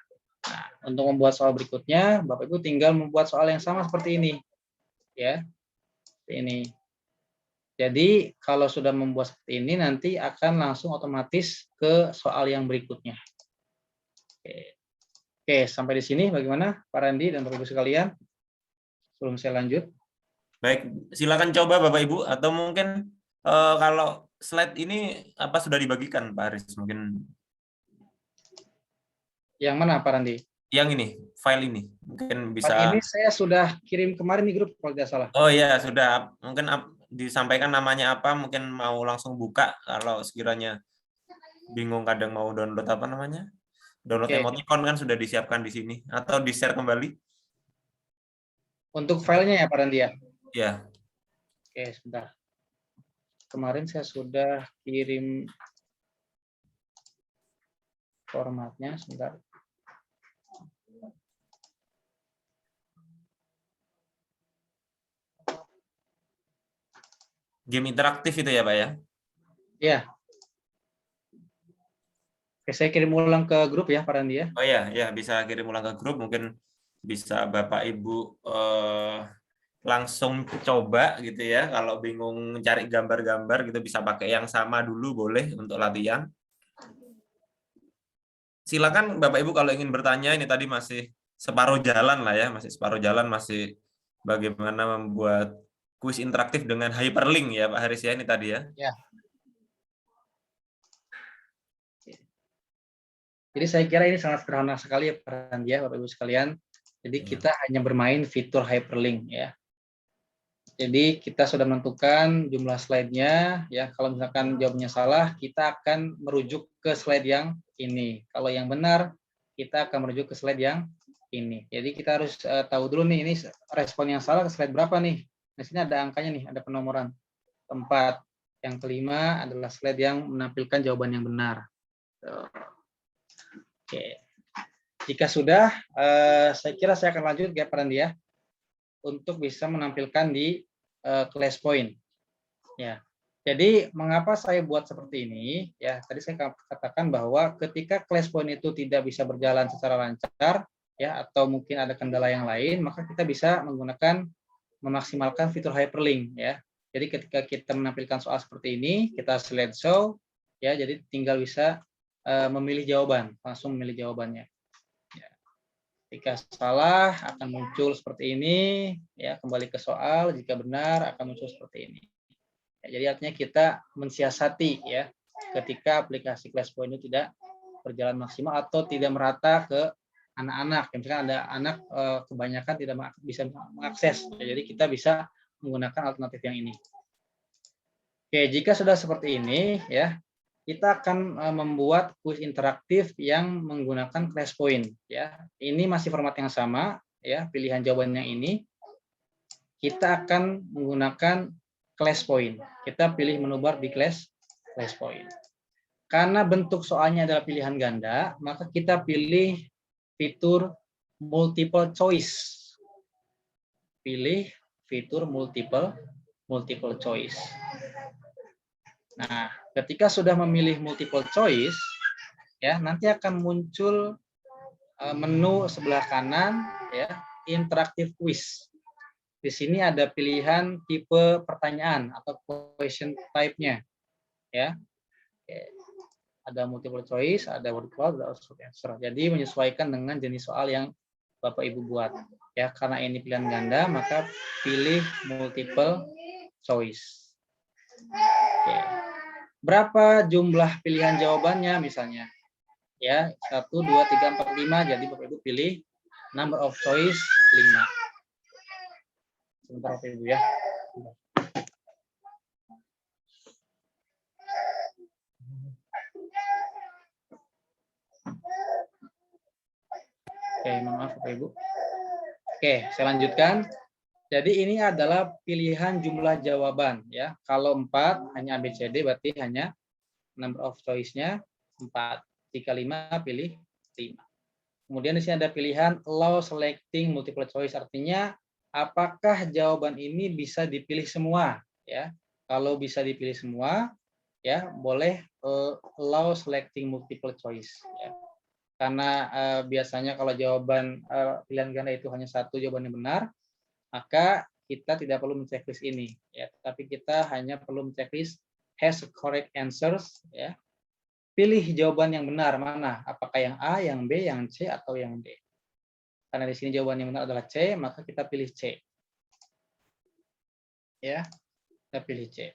S2: Nah, untuk membuat soal berikutnya, Bapak Ibu tinggal membuat soal yang sama seperti ini. Ya, seperti ini. Jadi kalau sudah membuat seperti ini, nanti akan langsung otomatis ke soal yang berikutnya. Oke, sampai di sini bagaimana Pak Randi dan Bapak Ibu sekalian? Sebelum saya lanjut.
S3: Baik, silakan coba Bapak Ibu, atau mungkin kalau slide ini apa sudah dibagikan Pak Aris? Mungkin
S2: yang mana Pak Randi?
S3: Yang ini, file ini, mungkin bisa.
S2: Ini saya sudah kirim kemarin di grup kalau tidak salah.
S3: Oh iya, sudah. Mungkin disampaikan namanya apa, mungkin mau langsung buka kalau sekiranya bingung kadang mau download apa namanya. Download emoticon kan sudah disiapkan di sini, atau di-share kembali.
S2: Untuk filenya ya Pak Randi ya?
S3: Ya.
S2: Oke, sebentar. Kemarin saya sudah kirim formatnya, sebentar.
S3: Game interaktif itu ya Pak ya?
S2: Iya. Oke, saya kirim ulang ke grup ya Pak Randi ya?
S3: Oh ya, ya bisa kirim ulang ke grup, mungkin bisa Bapak Ibu langsung coba gitu ya. Kalau bingung cari gambar-gambar gitu bisa pakai yang sama dulu, boleh untuk latihan. Silakan Bapak Ibu kalau ingin bertanya, ini tadi masih separuh jalan lah ya, masih separuh jalan, masih bagaimana membuat kuis interaktif dengan hyperlink ya Pak Haris ya, ini tadi ya.
S2: Ya. Jadi saya kira ini sangat sederhana sekali ya Pak Randi ya, Bapak Ibu sekalian. Jadi kita hanya bermain fitur hyperlink ya. Jadi kita sudah menentukan jumlah slide-nya ya. Kalau misalkan jawabnya salah, kita akan merujuk ke slide yang ini. Kalau yang benar, kita akan merujuk ke slide yang ini. Jadi kita harus tahu dulu nih, ini respon yang salah ke slide berapa nih. Di sini ada angkanya nih, ada penomoran. 4. Yang kelima adalah slide yang menampilkan jawaban yang benar. Oke. Jika sudah, saya kira saya akan lanjut ya Pak Randi ya, untuk bisa menampilkan di class point. Ya. Jadi mengapa saya buat seperti ini? Ya, tadi saya katakan bahwa ketika class point itu tidak bisa berjalan secara lancar, ya, atau mungkin ada kendala yang lain, maka kita bisa memaksimalkan fitur hyperlink. Ya. Jadi ketika kita menampilkan soal seperti ini, kita slideshow, ya, jadi tinggal bisa memilih jawaban, langsung memilih jawabannya. Jika salah akan muncul seperti ini, ya kembali ke soal. Jika benar akan muncul seperti ini. Ya, jadi artinya kita mensiasati ya ketika aplikasi ClassPoint itu tidak berjalan maksimal atau tidak merata ke anak-anak. Misalkan ada anak kebanyakan tidak bisa mengakses, ya, jadi kita bisa menggunakan alternatif yang ini. Oke, jika sudah seperti ini, ya kita akan membuat kuis interaktif yang menggunakan ClassPoint ya. Ini masih format yang sama ya, pilihan jawaban yang ini. Kita akan menggunakan ClassPoint. Kita pilih menu bar di ClassPoint. Karena bentuk soalnya adalah pilihan ganda, maka kita pilih fitur multiple choice. Pilih fitur multiple choice. Nah, ketika sudah memilih multiple choice, ya nanti akan muncul menu sebelah kanan, ya interaktif quiz. Di sini ada pilihan tipe pertanyaan atau question type-nya, ya. ada multiple choice, ada word cloud, ada short answer. Jadi menyesuaikan dengan jenis soal yang Bapak Ibu buat. Ya, karena ini pilihan ganda, maka pilih multiple choice. Oke. Berapa jumlah pilihan jawabannya misalnya? Ya, 1, 2, 3, 4, 5. Jadi Bapak Ibu pilih number of choice 5. Sebentar Bapak Ibu ya. Oke, maaf Bapak Ibu. Oke, saya lanjutkan. Jadi ini adalah pilihan jumlah jawaban ya. Kalau 4 hanya ABCD berarti hanya number of choice-nya 4. Jika 5 pilih 5. Kemudian di sini ada pilihan allow selecting multiple choice, artinya apakah jawaban ini bisa dipilih semua ya. Kalau bisa dipilih semua ya boleh allow selecting multiple choice ya. Karena biasanya kalau jawaban pilihan ganda itu hanya satu jawaban yang benar, maka kita tidak perlu menceklis ini ya, tapi kita hanya perlu menceklis has correct answers ya. Pilih jawaban yang benar mana, apakah yang A, yang B, yang C atau yang D. Karena di sini jawaban yang benar adalah C, maka kita pilih C. Ya, kita pilih C.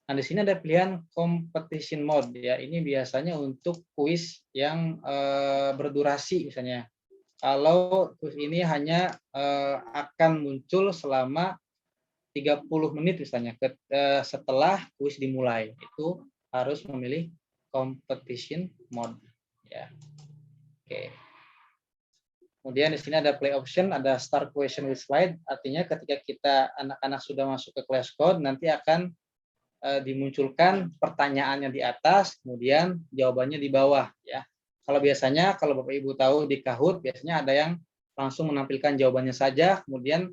S2: Nah, di sini ada pilihan competition mode ya. Ini biasanya untuk kuis yang berdurasi misalnya. Kalau kuis ini hanya akan muncul selama 30 menit misalnya setelah kuis dimulai, itu harus memilih competition mode ya. Oke. Kemudian di sini ada play option, ada start question with slide, artinya ketika kita anak-anak sudah masuk ke class code nanti akan dimunculkan pertanyaannya di atas, kemudian jawabannya di bawah ya. Kalau biasanya kalau Bapak Ibu tahu di Kahoot biasanya ada yang langsung menampilkan jawabannya saja, kemudian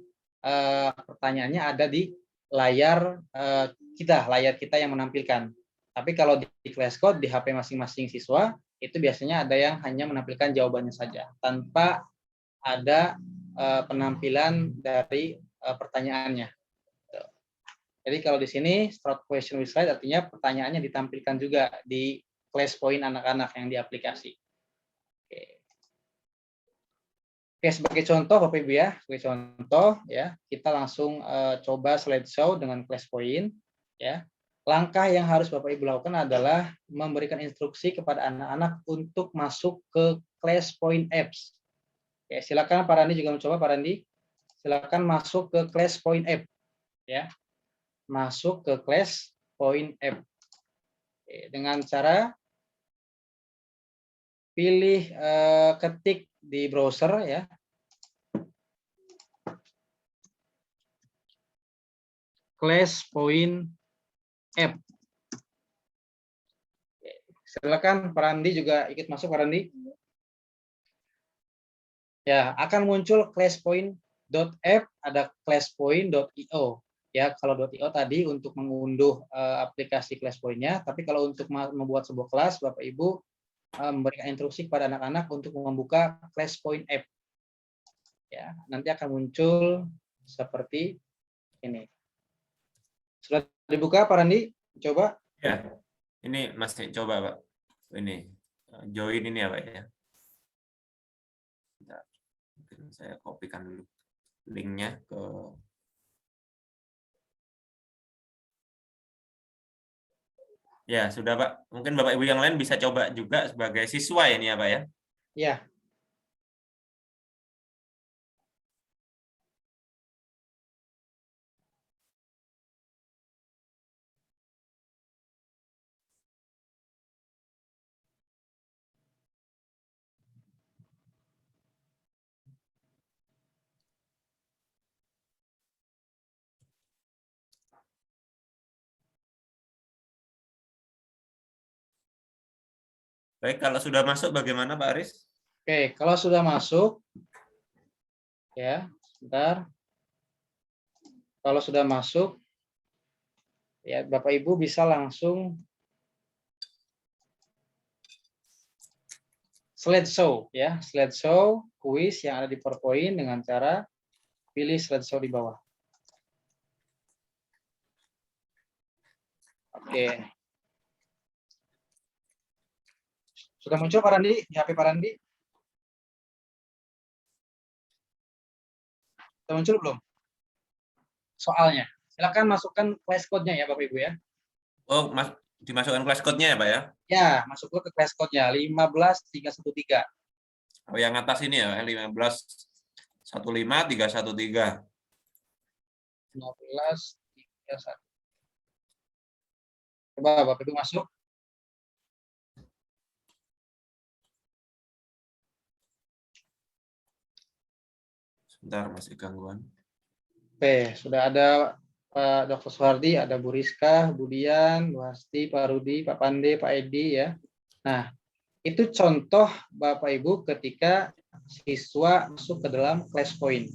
S2: pertanyaannya ada di layar layar kita yang menampilkan. Tapi kalau di class code di HP masing-masing siswa itu biasanya ada yang hanya menampilkan jawabannya saja tanpa ada penampilan dari pertanyaannya. Jadi kalau di sini start question with slide artinya pertanyaannya ditampilkan juga di class point anak-anak yang di aplikasi. Oke, sebagai contoh Bapak Ibu ya, sebagai contoh ya, kita langsung coba slideshow dengan class point ya. Langkah yang harus Bapak Ibu lakukan adalah memberikan instruksi kepada anak-anak untuk masuk ke class point apps. Ya, silakan Pak Randi juga mencoba, Pak Randi. Silakan masuk ke class point app ya. Masuk ke class point app. Oke, dengan cara pilih ketik di browser ya. Class point app. Silakan Pak Randi juga ikut masuk Pak Randi. Ya, akan muncul classpoint.app, ada classpoint.io. Ya, kalau .io tadi untuk mengunduh aplikasi classpoint-nya, tapi kalau untuk membuat sebuah kelas, Bapak Ibu memberikan instruksi kepada anak-anak untuk membuka classpoint app. Ya, nanti akan muncul seperti ini. Sudah dibuka Pak Randi? Coba.
S3: Ya, ini masih coba Pak. Ini join ini ya Pak ya. Mungkin saya kopikan dulu linknya ke. Ya, sudah Pak. Mungkin Bapak Ibu yang lain bisa coba juga sebagai siswa ini ya Pak ya.
S2: Ya.
S3: Baik, kalau sudah masuk bagaimana Pak Aris?
S2: Oke, kalau sudah masuk, ya, sebentar. Kalau sudah masuk, ya Bapak Ibu bisa langsung slideshow, ya, slideshow kuis yang ada di PowerPoint dengan cara pilih slideshow di bawah. Oke. Sudah muncul Pak Randi di HP Pak Randi? Sudah muncul belum? Soalnya. Silakan masukkan class code-nya ya Bapak Ibu ya.
S3: Oh, dimasukkan class code-nya ya, Pak ya?
S2: Ya, masuk ke class code-nya 15313.
S3: Oh, yang atas ini ya, 1515313.
S2: 1531. Coba Bapak Ibu masuk.
S3: Sebentar, masih gangguan.
S2: Oke, sudah ada Pak Dr. Soehardi, ada Bu Rizka, Bu Dian, Bu Hasti, Pak Rudi, Pak Pande, Pak Edi ya. Nah, itu contoh Bapak Ibu ketika siswa masuk ke dalam class point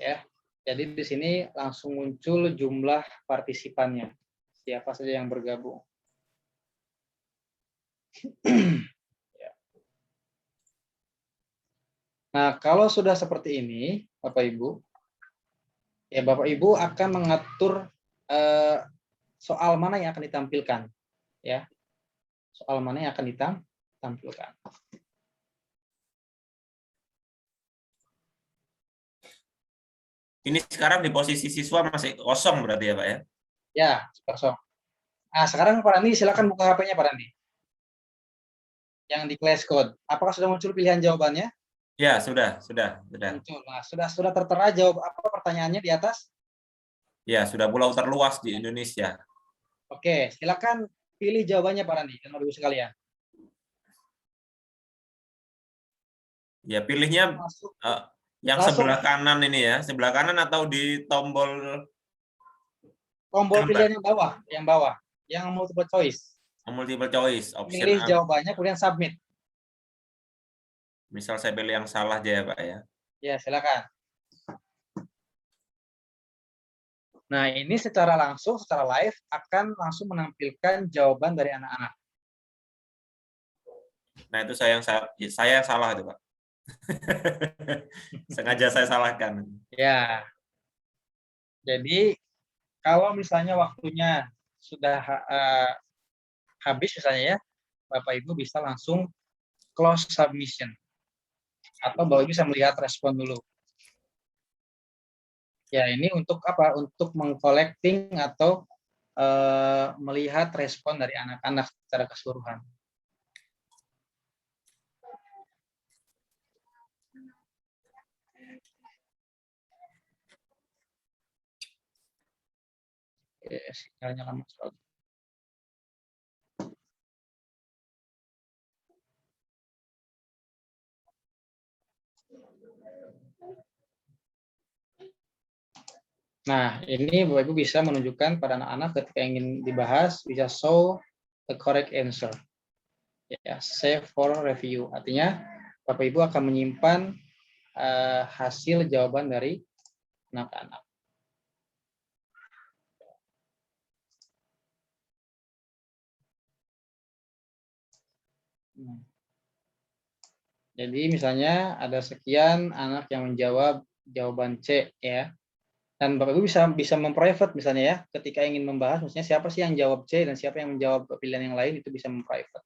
S2: ya. Jadi di sini langsung muncul jumlah partisipannya. Siapa saja yang bergabung. Ya. Nah, kalau sudah seperti ini, Bapak Ibu, ya Bapak Ibu akan mengatur soal mana yang akan ditampilkan, ya. Soal mana yang akan ditampilkan.
S3: Ini sekarang di posisi siswa masih kosong berarti ya, Pak ya?
S2: Ya, kosong. Nah, sekarang Pak Randi silakan buka HP-nya Pak Randi. Yang di class code. Apakah sudah muncul pilihan jawabannya?
S3: Ya, sudah.
S2: Muncul. Nah, sudah tertera jawab apa pertanyaannya di atas?
S3: Ya, sudah pulau terluas di Indonesia.
S2: Oke, silakan pilih jawabannya Pak Randi dan Ibu sekalian.
S3: Ya, pilihnya
S2: Masuk.
S3: yang
S2: Langsung.
S3: sebelah kanan ini ya, sebelah kanan atau di tombol
S2: Pilihan yang bawah, yang multiple choice.
S3: multiple choice, option
S2: Pilih
S3: A.
S2: jawabannya kemudian submit.
S3: Misal saya pilih yang salah aja ya, Pak ya.
S2: Ya, silakan. Nah, ini secara langsung, secara live akan langsung menampilkan jawaban dari anak-anak.
S3: Nah, itu saya yang salah itu, Pak. Sengaja saya salahkan.
S2: Ya. Jadi kalau misalnya waktunya sudah habis misalnya ya, Bapak Ibu bisa langsung close submission. Atau Bapak Ibu bisa melihat respon dulu. Ya, ini untuk apa? Untuk mengcollecting atau melihat respon dari anak-anak secara keseluruhan. Sinyalnya lama sekali. Nah, ini Bapak Ibu bisa menunjukkan pada anak-anak ketika ingin dibahas, bisa show the correct answer. Ya, save for review. Artinya, Bapak Ibu akan menyimpan hasil jawaban dari anak-anak. Jadi misalnya ada sekian anak yang menjawab jawaban C ya. Dan Bapak Ibu bisa memprivate misalnya ya, ketika ingin membahas misalnya siapa sih yang jawab C dan siapa yang menjawab pilihan yang lain itu bisa memprivate.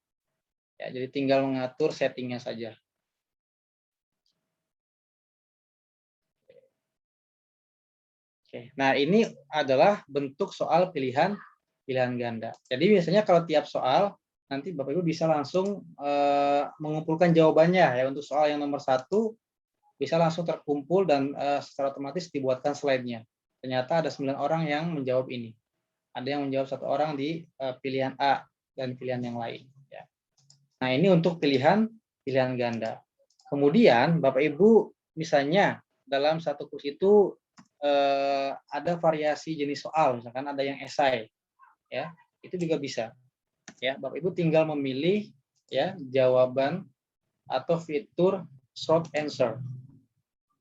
S2: Ya, jadi tinggal mengatur settingnya saja. Oke. Nah, ini adalah bentuk soal pilihan ganda. Jadi biasanya kalau tiap soal nanti Bapak Ibu bisa langsung mengumpulkan jawabannya ya. Untuk soal yang nomor 1 bisa langsung terkumpul dan secara otomatis dibuatkan slide-nya. Ternyata ada 9 orang yang menjawab ini. Ada yang menjawab 1 orang di pilihan A dan pilihan yang lain. Ya. Nah, ini untuk pilihan ganda. Kemudian Bapak Ibu misalnya dalam satu kursus itu ada variasi jenis soal, misalkan ada yang esai, ya itu juga bisa. Ya, Bapak Ibu tinggal memilih ya jawaban atau fitur short answer.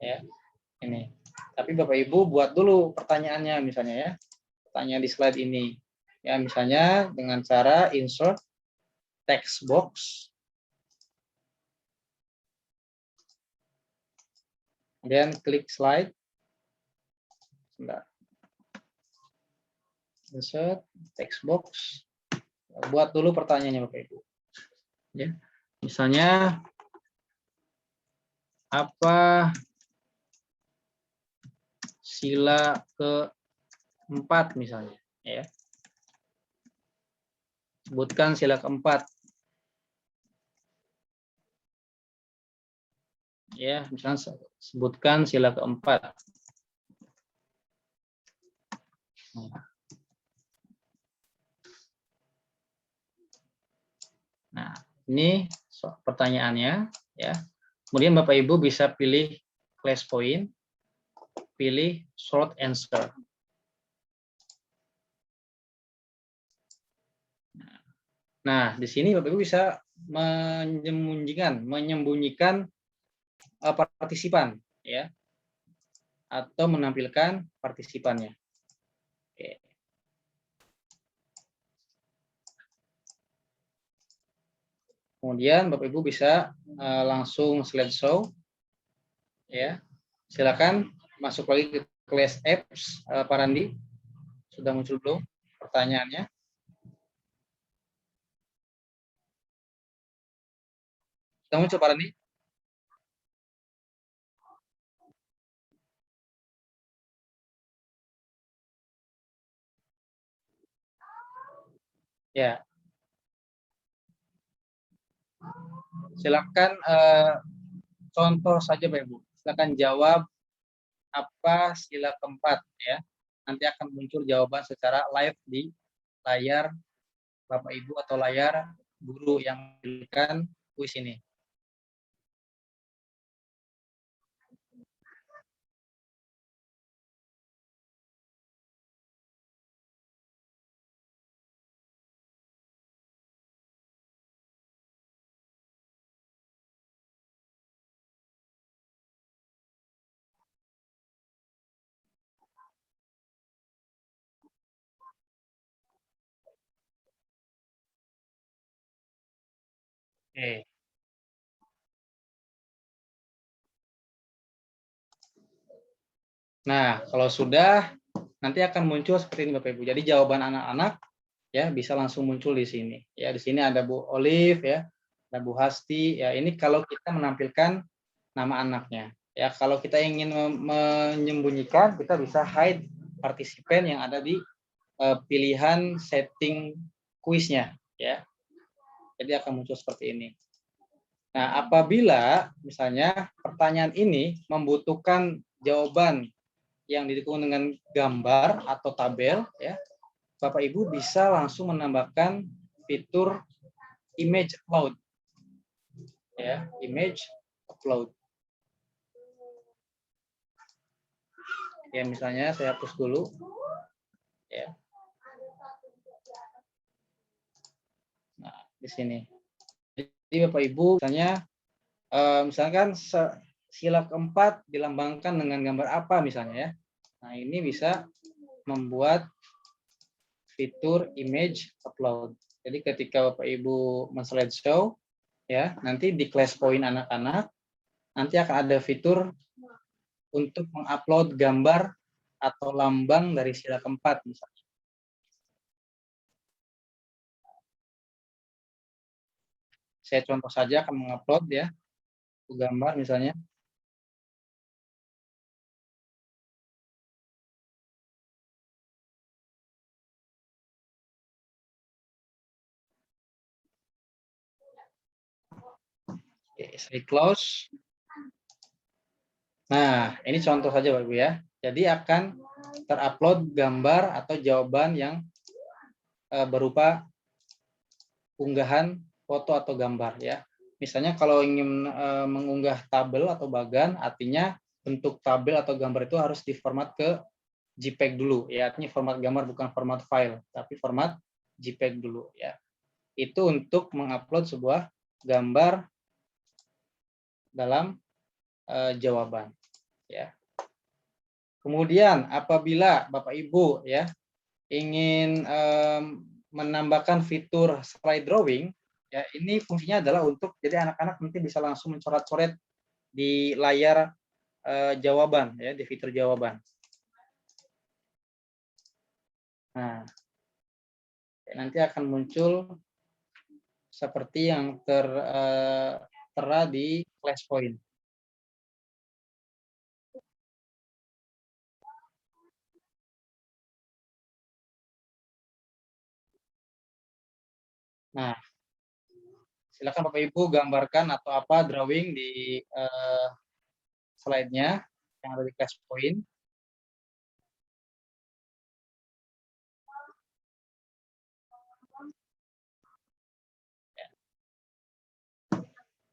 S2: Ya, ini. Tapi Bapak Ibu buat dulu pertanyaannya misalnya ya, pertanyaan di slide ini. Ya, misalnya dengan cara insert text box. Kemudian klik slide. Sebentar. Insert text box. Buat dulu pertanyaannya Bapak Ibu. Ya. Misalnya apa sila keempat misalnya, ya. Sebutkan sila keempat. Ya, misalnya sebutkan sila keempat. Nah, ini pertanyaannya, ya. Kemudian Bapak Ibu bisa pilih class point, pilih short answer. Nah, di sini Bapak Ibu bisa menyembunyikan partisipan, ya, atau menampilkan partisipannya. Oke. Kemudian Bapak Ibu bisa langsung slideshow, ya. Silakan masuk lagi ke class apps, Pak Randi. Sudah muncul belum pertanyaannya? Sudah muncul Pak Randi? Ya. Silakan contoh saja Bapak Ibu. Silakan jawab apa sila keempat, ya. Nanti akan muncul jawaban secara live di layar Bapak Ibu atau layar guru yang memberikan kuis ini. Oke. Nah, kalau sudah, nanti akan muncul seperti ini Bapak Ibu. Jadi jawaban anak-anak, ya, bisa langsung muncul di sini. Ya, di sini ada Bu Olive, ya, ada Bu Hasti. Ya, ini kalau kita menampilkan nama anaknya. Ya, kalau kita ingin menyembunyikan, kita bisa hide partisipan yang ada di pilihan setting kuisnya, ya. Jadi akan muncul seperti ini. Nah, apabila misalnya pertanyaan ini membutuhkan jawaban yang didukung dengan gambar atau tabel, ya, Bapak Ibu bisa langsung menambahkan fitur image upload, ya, image upload. Ya, misalnya saya hapus dulu, ya. Nah, di sini. Jadi Bapak Ibu misalnya misalkan sila keempat dilambangkan dengan gambar apa misalnya, ya. Nah, ini bisa membuat fitur image upload. Jadi ketika Bapak Ibu men-slideshow, ya, nanti di class point anak-anak nanti akan ada fitur untuk mengupload gambar atau lambang dari sila keempat misalnya. Saya contoh saja akan mengupload, ya, gambar misalnya. Oke, saya close. Nah, ini contoh saja Bapak Ibu, ya. Jadi akan terupload gambar atau jawaban yang berupa unggahan foto atau gambar, ya. Misalnya kalau ingin mengunggah tabel atau bagan, artinya bentuk tabel atau gambar itu harus diformat ke JPEG dulu, ya. Artinya format gambar bukan format file, tapi format JPEG dulu, ya. Itu untuk mengupload sebuah gambar dalam jawaban, ya. Kemudian apabila Bapak Ibu, ya, ingin menambahkan fitur slide drawing, ya, ini fungsinya adalah untuk jadi anak-anak nanti bisa langsung mencoret-coret di layar jawaban, ya, di fitur jawaban. Nah, nanti akan muncul seperti yang tertera di class point. Nah, silakan Bapak Ibu gambarkan atau apa drawing di slide-nya yang ada di class point.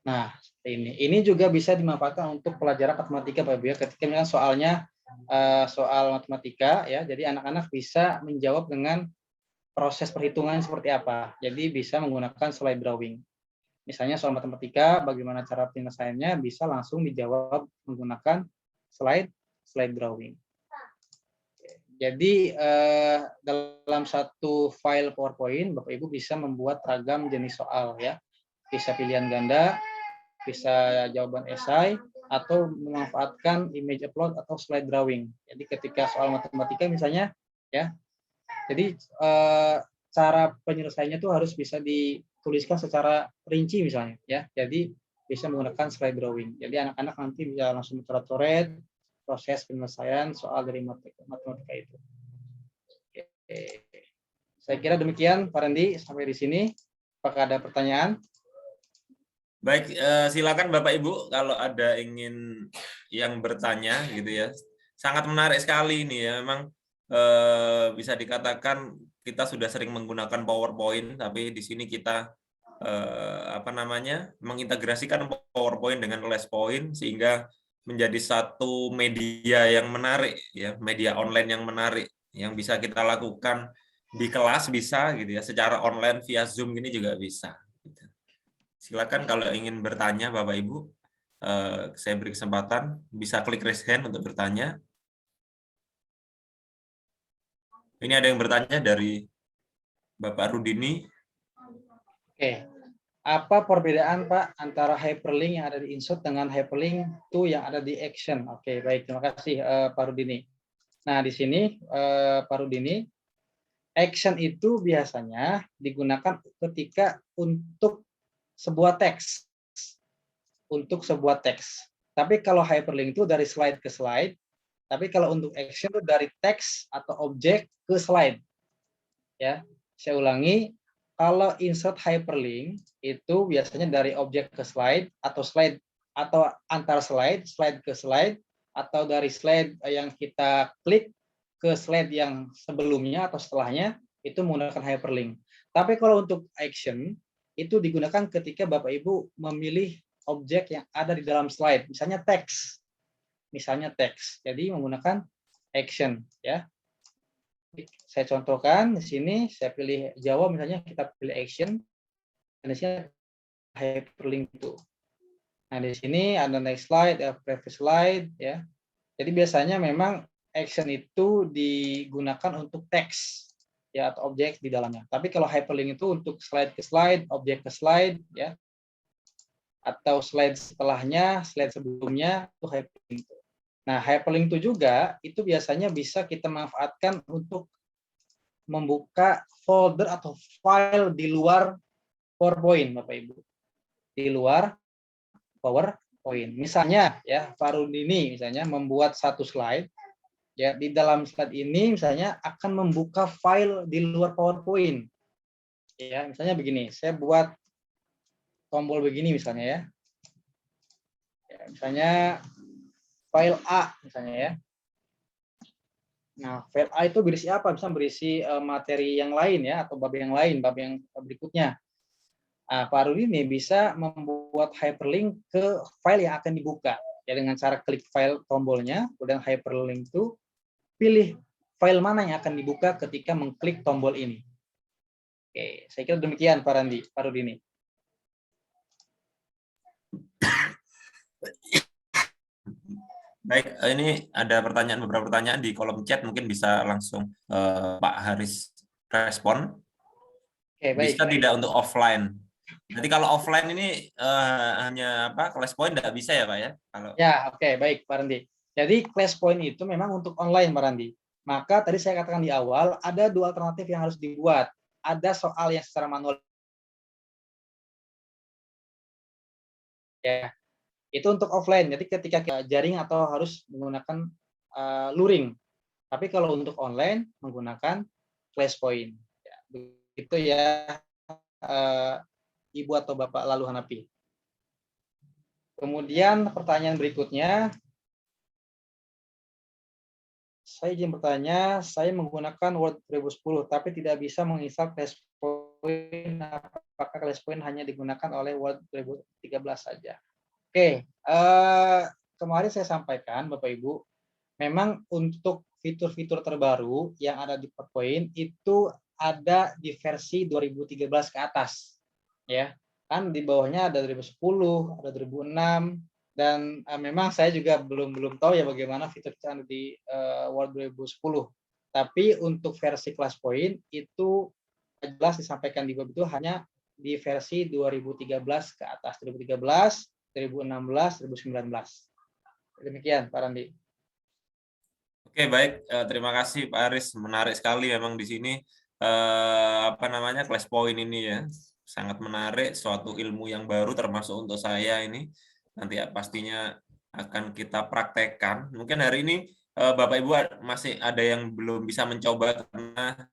S2: Nah, seperti ini. Ini juga bisa dimanfaatkan untuk pelajaran matematika, Pak Ibu ya. Ketika misalnya soalnya soal matematika ya, jadi anak-anak bisa menjawab dengan proses perhitungan seperti apa. Jadi bisa menggunakan slide drawing. Misalnya soal matematika, bagaimana cara penyelesaiannya bisa langsung dijawab menggunakan slide drawing. Jadi dalam satu file PowerPoint, Bapak Ibu bisa membuat ragam jenis soal ya. Bisa pilihan ganda, bisa jawaban esai, atau memanfaatkan image upload atau slide drawing. Jadi ketika soal matematika misalnya ya, jadi cara penyelesaiannya itu harus bisa dituliskan secara rinci misalnya ya. Jadi bisa menggunakan slide drawing. Jadi anak-anak nanti bisa langsung coret-coret proses penyelesaian soal dari matematika itu. Oke. Saya kira demikian Pak Rendi sampai di sini. Apakah ada pertanyaan?
S3: Baik, silakan Bapak Ibu kalau ada yang bertanya gitu ya. Sangat menarik sekali ini ya. Memang bisa dikatakan kita sudah sering menggunakan PowerPoint, tapi di sini kita mengintegrasikan PowerPoint dengan LessPoint sehingga menjadi satu media yang menarik ya, media online yang menarik yang bisa kita lakukan di kelas bisa gitu ya, secara online via Zoom ini juga bisa. Silakan kalau ingin bertanya Bapak Ibu, saya beri kesempatan, bisa klik raise hand untuk bertanya. Ini ada yang bertanya dari Bapak Rudini.
S2: Oke. Apa perbedaan Pak antara hyperlink yang ada di insert dengan hyperlink to yang ada di action? Oke, baik. Terima kasih Pak Rudini. Nah, di sini Pak Rudini, action itu biasanya digunakan ketika untuk sebuah teks. Untuk sebuah teks. Tapi kalau hyperlink itu dari slide ke slide, tapi kalau untuk action itu dari teks atau objek ke slide. Ya, saya ulangi, kalau insert hyperlink itu biasanya dari objek ke slide atau antar slide ke slide, atau dari slide yang kita klik ke slide yang sebelumnya atau setelahnya itu menggunakan hyperlink. Tapi kalau untuk action itu digunakan ketika Bapak Ibu memilih objek yang ada di dalam slide, misalnya teks. Jadi menggunakan action ya. Saya contohkan di sini, saya pilih Jawa misalnya, kita pilih action, dan di sini hyperlink itu. Nah, di sini ada next slide, previous slide ya. Jadi biasanya memang action itu digunakan untuk teks ya atau objek di dalamnya. Tapi kalau hyperlink itu untuk slide ke slide, objek ke slide ya. Atau slide setelahnya, slide sebelumnya itu hyperlink. Nah, hyperlink itu juga itu biasanya bisa kita manfaatkan untuk membuka folder atau file di luar PowerPoint, Bapak Ibu. Di luar PowerPoint. Misalnya ya, Pak Rudini misalnya membuat satu slide ya, di dalam slide ini misalnya akan membuka file di luar PowerPoint. Ya, misalnya begini, saya buat tombol begini misalnya ya. Ya, misalnya file A misalnya ya. Nah, file A itu berisi apa? Bisa berisi materi yang lain ya, atau bab yang lain, bab yang berikutnya. Nah, Pak Rudini bisa membuat hyperlink ke file yang akan dibuka. Ya, dengan cara klik file tombolnya, kemudian hyperlink itu pilih file mana yang akan dibuka ketika mengklik tombol ini. Oke, saya kira demikian Pak Rudini.
S3: Baik, ini ada beberapa pertanyaan di kolom chat, mungkin bisa langsung Pak Haris respon.
S2: Oke, baik.
S3: Bisa tidak untuk offline? Nanti kalau offline ini hanya class point tidak bisa ya Pak ya? Kalau...
S2: Ya, oke, baik Pak Randi. Jadi class point itu memang untuk online Pak Randi. Maka tadi saya katakan di awal ada dua alternatif yang harus dibuat. Ada soal yang secara manual Ya, itu untuk offline. Jadi ketika jaring atau harus menggunakan luring. Tapi kalau untuk online menggunakan flashpoint. Ya, begitu ya, Ibu atau Bapak Lalu Hanafi. Kemudian pertanyaan berikutnya, saya izin bertanya, saya menggunakan Word 2010 tapi tidak bisa menginstal flashpoint. Apakah flashpoint hanya digunakan oleh Word 2013 saja? Oke, kemarin saya sampaikan Bapak Ibu, memang untuk fitur-fitur terbaru yang ada di PowerPoint itu ada di versi 2013 ke atas, ya. Kan di bawahnya ada 2010, ada 2006, dan memang saya juga belum tahu ya bagaimana fitur yang ada di Word 2010. Tapi untuk versi ClassPoint itu jelas disampaikan di bawah itu hanya di versi 2013 ke atas, 2013, 2016, 2019. Demikian, Pak Randi.
S3: Oke, baik. Terima kasih Pak Aris. Menarik sekali memang di sini class point ini ya. Sangat menarik, suatu ilmu yang baru termasuk untuk saya ini. Nanti pastinya akan kita praktekkan. Mungkin hari ini Bapak Ibu masih ada yang belum bisa mencoba karena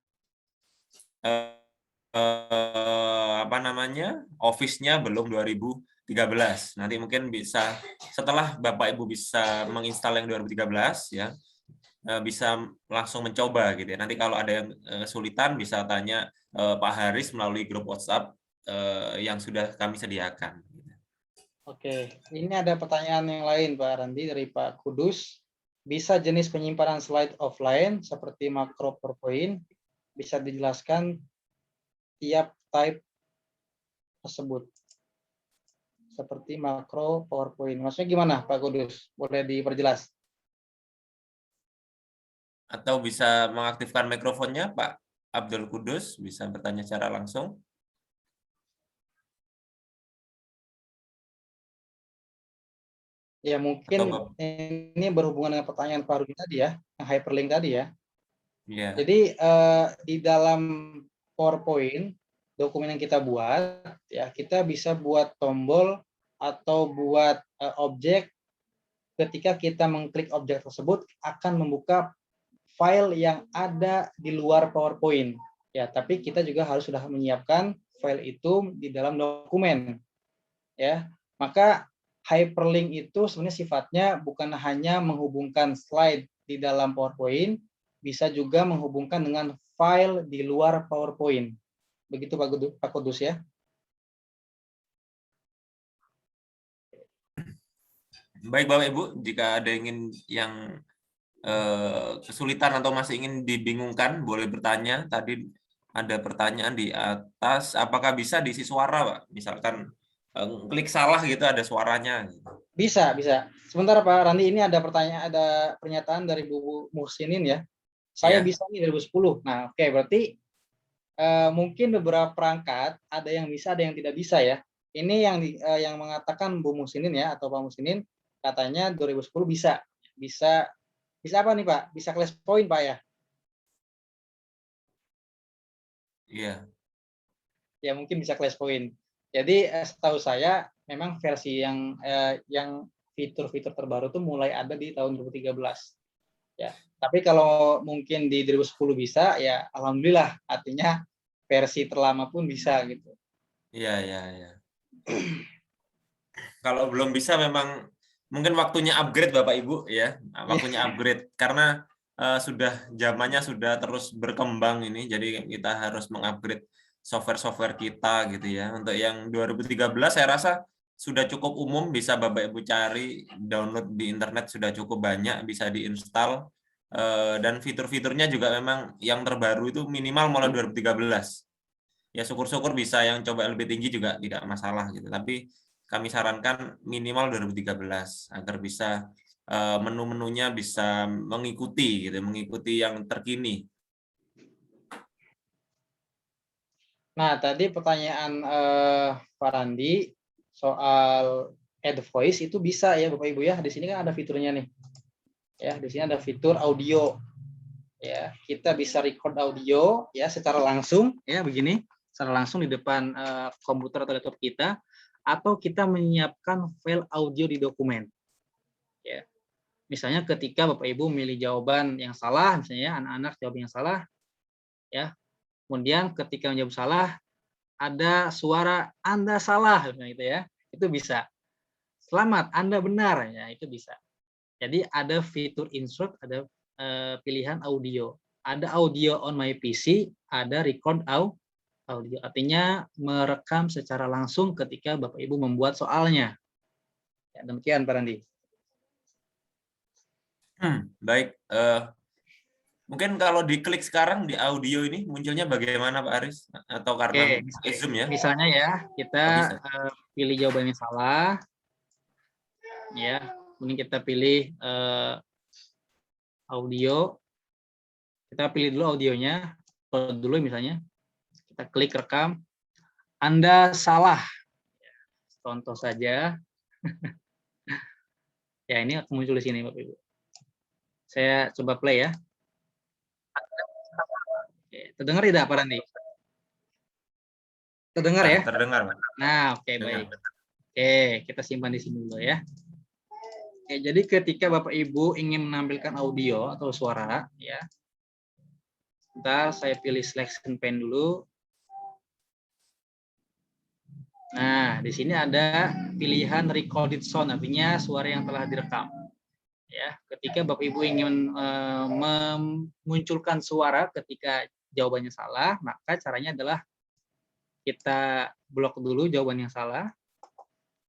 S3: Office-nya belum 2013. Nanti mungkin bisa setelah Bapak Ibu bisa menginstal yang 2013 ya, bisa langsung mencoba gitu ya. Nanti kalau ada yang kesulitan bisa tanya Pak Haris melalui grup WhatsApp yang sudah kami sediakan.
S2: Oke, ini ada pertanyaan yang lain Pak Randi dari Pak Kudus. Bisa jenis penyimpanan slide offline seperti makro PowerPoint, bisa dijelaskan tiap type tersebut. Seperti makro PowerPoint. Maksudnya gimana Pak Kudus? Boleh diperjelas?
S3: Atau bisa mengaktifkan mikrofonnya Pak Abdul Kudus, bisa bertanya secara langsung.
S2: Ya mungkin ini berhubungan dengan pertanyaan Pak Rudi tadi ya, yang hyperlink tadi ya.
S3: Yeah.
S2: Jadi di dalam PowerPoint dokumen yang kita buat ya, kita bisa buat tombol atau buat objek. Ketika kita mengklik objek tersebut akan membuka file yang ada di luar PowerPoint ya, tapi kita juga harus sudah menyiapkan file itu di dalam dokumen ya. Maka hyperlink itu sebenarnya sifatnya bukan hanya menghubungkan slide di dalam PowerPoint, bisa juga menghubungkan dengan file di luar PowerPoint. Begitu Pak Kudus ya.
S3: Baik Bapak Ibu, jika ada yang kesulitan atau masih ingin dibingungkan, boleh bertanya. Tadi ada pertanyaan di atas, apakah bisa diisi suara Pak? Misalkan klik salah gitu ada suaranya.
S2: Bisa. Sebentar Pak Randi, ini ada pertanyaan, ada pernyataan dari Bu Muhsinin ya. Saya bisa nih 2010. Nah, oke, berarti mungkin beberapa perangkat ada yang bisa, ada yang tidak bisa ya. Ini yang mengatakan Bu Muhsinin ya atau Pak Muhsinin katanya 2010 bisa. Bisa apa nih Pak? Bisa class point Pak ya?
S3: Iya.
S2: Ya mungkin bisa class point. Jadi setahu saya memang versi yang fitur-fitur terbaru tuh mulai ada di tahun 2013. Ya. Tapi kalau mungkin di 2010 bisa, ya alhamdulillah, artinya versi terlama pun bisa gitu.
S3: Iya. Kalau belum bisa memang mungkin waktunya upgrade Bapak Ibu ya, waktunya upgrade karena sudah zamannya sudah terus berkembang ini, jadi kita harus mengupgrade software-software kita gitu ya. Untuk yang 2013 saya rasa sudah cukup umum, bisa Bapak Ibu cari, download di internet sudah cukup banyak, bisa diinstal, dan fitur-fiturnya juga memang yang terbaru itu minimal mulai 2013. Ya syukur-syukur bisa yang coba lebih tinggi juga tidak masalah gitu, tapi kami sarankan minimal 2013 agar bisa menu-menunya bisa mengikuti yang terkini.
S2: Nah, tadi pertanyaan Pak Randi soal add voice itu bisa ya Bapak Ibu ya. Di sini kan ada fiturnya nih. Ya, di sini ada fitur audio. Ya, kita bisa record audio ya secara langsung ya begini, secara langsung di depan komputer atau laptop kita, atau kita menyiapkan file audio di dokumen. Ya. Misalnya ketika Bapak Ibu memilih jawaban yang salah, misalnya anak-anak jawab yang salah, ya. Kemudian ketika menjawab salah, ada suara Anda salah, gitu ya. Itu bisa. Selamat, Anda benar, ya itu bisa. Jadi ada fitur insert, ada pilihan audio. Ada audio on my PC, ada record audio. Artinya merekam secara langsung ketika Bapak Ibu membuat soalnya. Ya, demikian Pak Randi.
S3: Baik. Mungkin kalau diklik sekarang di audio ini munculnya bagaimana Pak Aris? Atau karena pakai Zoom ya?
S2: Misalnya ya, kita
S3: Oh, bisa.
S2: pilih jawabannya salah, ya. Kemudian kita pilih audio. Kita pilih dulu audionya, upload dulu misalnya. Kita klik rekam. Anda salah. Contoh saja. Ya, ini akan muncul di sini, Bapak Ibu. Saya coba play ya. Oke, terdengar tidak, Pak Randi? Terdengar ya?
S3: Terdengar, Pak.
S2: Nah, oke, baik. Oke, kita simpan di sini dulu ya. Oke, jadi ketika Bapak Ibu ingin menampilkan audio atau suara, ya. Sebentar, saya pilih selection pen dulu. Nah, di sini ada pilihan recorded sound, artinya suara yang telah direkam. Ya, ketika Bapak Ibu ingin memunculkan suara ketika jawabannya salah, maka caranya adalah kita blok dulu jawaban yang salah.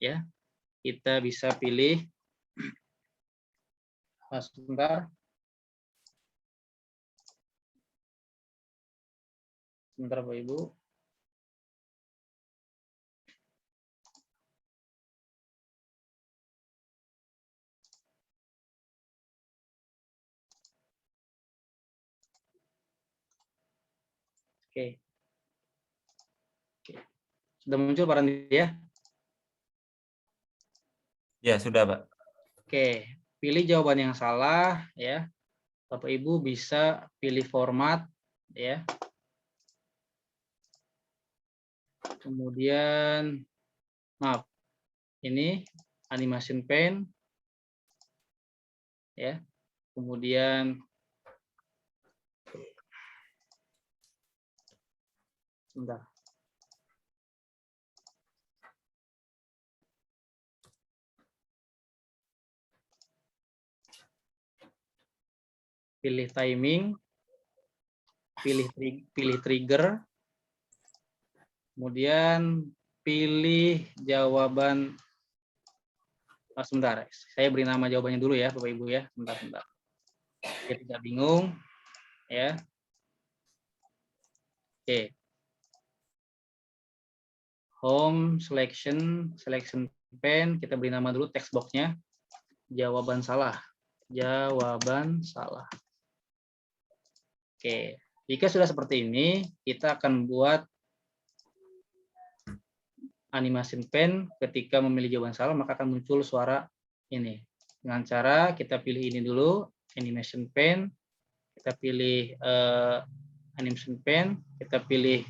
S2: Ya, kita bisa pilih. Sebentar. Sebentar, Bapak Ibu. Oke. Sudah muncul Pak Randi ya?
S3: Ya, sudah, Pak.
S2: Oke, pilih jawaban yang salah ya. Bapak Ibu bisa pilih format ya. Kemudian maaf. Ini animation pen ya. Kemudian sebentar. Pilih timing, pilih trigger, kemudian pilih jawaban. Sebentar, saya beri nama jawabannya dulu ya, Bapak Ibu ya. Sebentar. Biar tidak bingung, ya. Oke. Home selection pen, kita beri nama dulu text box-nya. Jawaban salah. Oke, jika sudah seperti ini, kita akan buat animation pen. Ketika memilih jawaban salah, maka akan muncul suara ini. Dengan cara kita pilih ini dulu, animation pen. Kita pilih animation pen. Kita pilih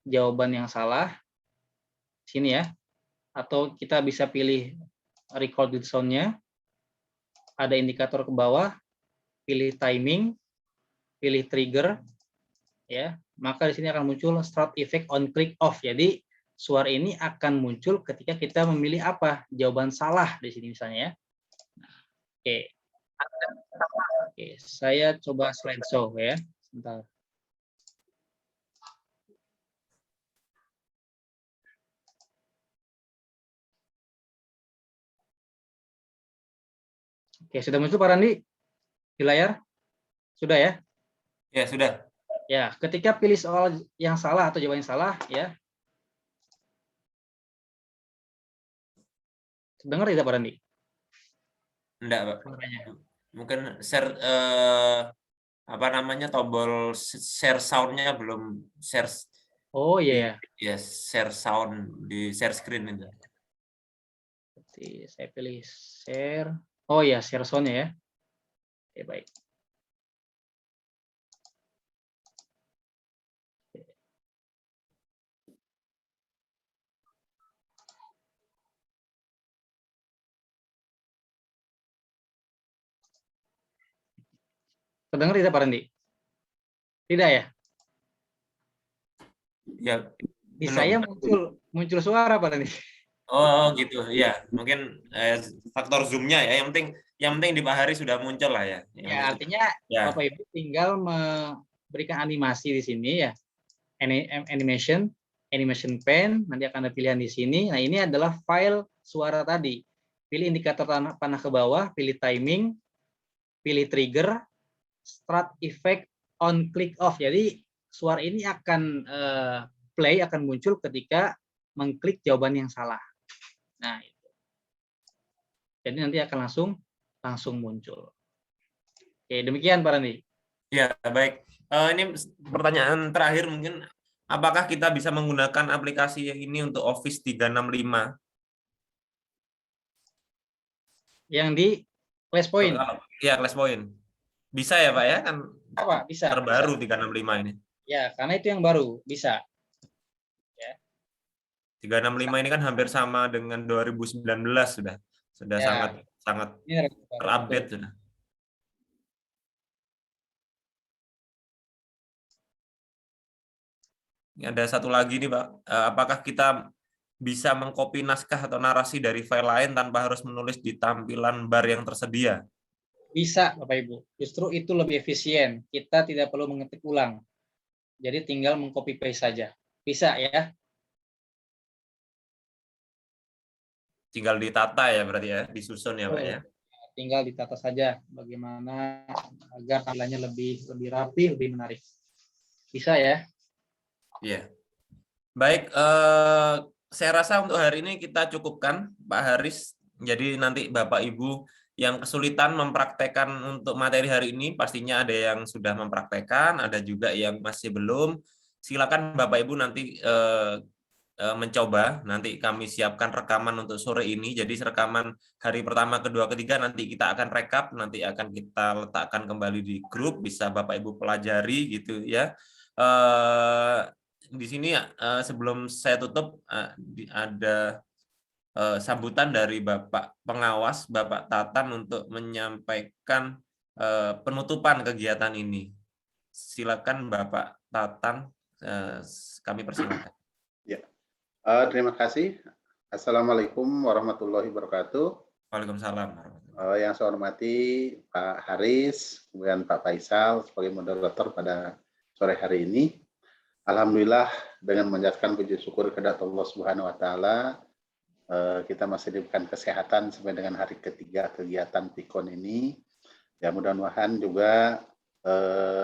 S2: jawaban yang salah. Sini ya. Atau kita bisa pilih recorded sound-nya. Ada indikator ke bawah. Pilih timing. Pilih trigger, ya, maka di sini akan muncul start effect on click off. Jadi suara ini akan muncul ketika kita memilih apa? Jawaban salah di sini misalnya ya. Oke. Oke, saya coba slideshow ya. Sebentar. Oke, sudah muncul Pak Randi di layar? Sudah ya?
S3: Ya, sudah.
S2: Ya, ketika pilih soal yang salah atau jawaban yang salah, ya. Dengar tidak Pak Randi?
S3: Enggak, Pak. Mungkin share apa namanya tombol share sound-nya belum share.
S2: Oh iya.
S3: Ya, share sound di share screen itu.
S2: Saya pilih share. Oh ya, share sound-nya ya. Oke, baik. Terdengar tidak Pak Randi? Tidak ya?
S3: Ya,
S2: Di
S3: belum.
S2: saya muncul suara Pak Randi.
S3: Oh gitu, ya mungkin faktor zoom-nya ya. Yang penting di Pak Hari sudah muncul lah ya. Yang
S2: Ya,
S3: penting
S2: artinya
S3: ya.
S2: Bapak Ibu tinggal memberikan animasi di sini ya. Animation pen, nanti akan ada pilihan di sini. Nah, ini adalah file suara tadi. Pilih indikator panah ke bawah, pilih timing, pilih trigger, start effect on click off. Jadi suara ini akan play, akan muncul ketika mengklik jawaban yang salah. Nah, itu. Jadi nanti akan langsung muncul. Oke, demikian Pak Randi.
S3: Ya, baik. Ini pertanyaan terakhir mungkin, apakah kita bisa menggunakan aplikasi yang ini untuk Office 365?
S2: Yang di ClassPoint.
S3: Ya, ClassPoint. Bisa ya, Pak ya? Kan
S2: Apa? Bisa.
S3: terbaru
S2: bisa.
S3: 365 ini.
S2: Ya, karena itu yang baru. Bisa.
S3: 365 ini kan hampir sama dengan 2019 sudah
S2: Ya.
S3: sangat
S2: Ini
S3: terupdate sudah. Ini ada satu lagi nih Pak, apakah kita bisa mengcopy naskah atau narasi dari file lain tanpa harus menulis di tampilan bar yang tersedia?
S2: Bisa Bapak Ibu. Justru itu lebih efisien. Kita tidak perlu mengetik ulang. Jadi tinggal mengcopy paste saja. Bisa ya.
S3: Tinggal ditata ya berarti ya, disusun ya Pak ya.
S2: Tinggal ditata saja bagaimana agar tampilannya lebih rapi, lebih menarik. Bisa ya.
S3: Iya. Baik, saya rasa untuk hari ini kita cukupkan Pak Haris. Jadi nanti Bapak Ibu yang kesulitan mempraktekkan untuk materi hari ini, pastinya ada yang sudah mempraktekkan, ada juga yang masih belum. Silakan Bapak Ibu nanti mencoba. Nanti kami siapkan rekaman untuk sore ini. Jadi rekaman hari pertama, kedua, ketiga nanti kita akan rekap, nanti akan kita letakkan kembali di grup, bisa Bapak Ibu pelajari gitu ya. Di sini sebelum saya tutup ada sambutan dari Bapak Pengawas, Bapak Tatan untuk menyampaikan penutupan kegiatan ini. Silakan Bapak Tatan, kami persilakan.
S4: Ya, terima kasih. Assalamualaikum warahmatullahi wabarakatuh.
S3: Waalaikumsalam.
S4: Yang saya hormati Pak Haris, kemudian Pak Faisal sebagai moderator pada sore hari ini. Alhamdulillah dengan menjadikan puji syukur kepada Allah Subhanahu Wa Taala, kita masih diberikan kesehatan sampai dengan hari ketiga kegiatan PIKON ini. Ya mudah-mudahan juga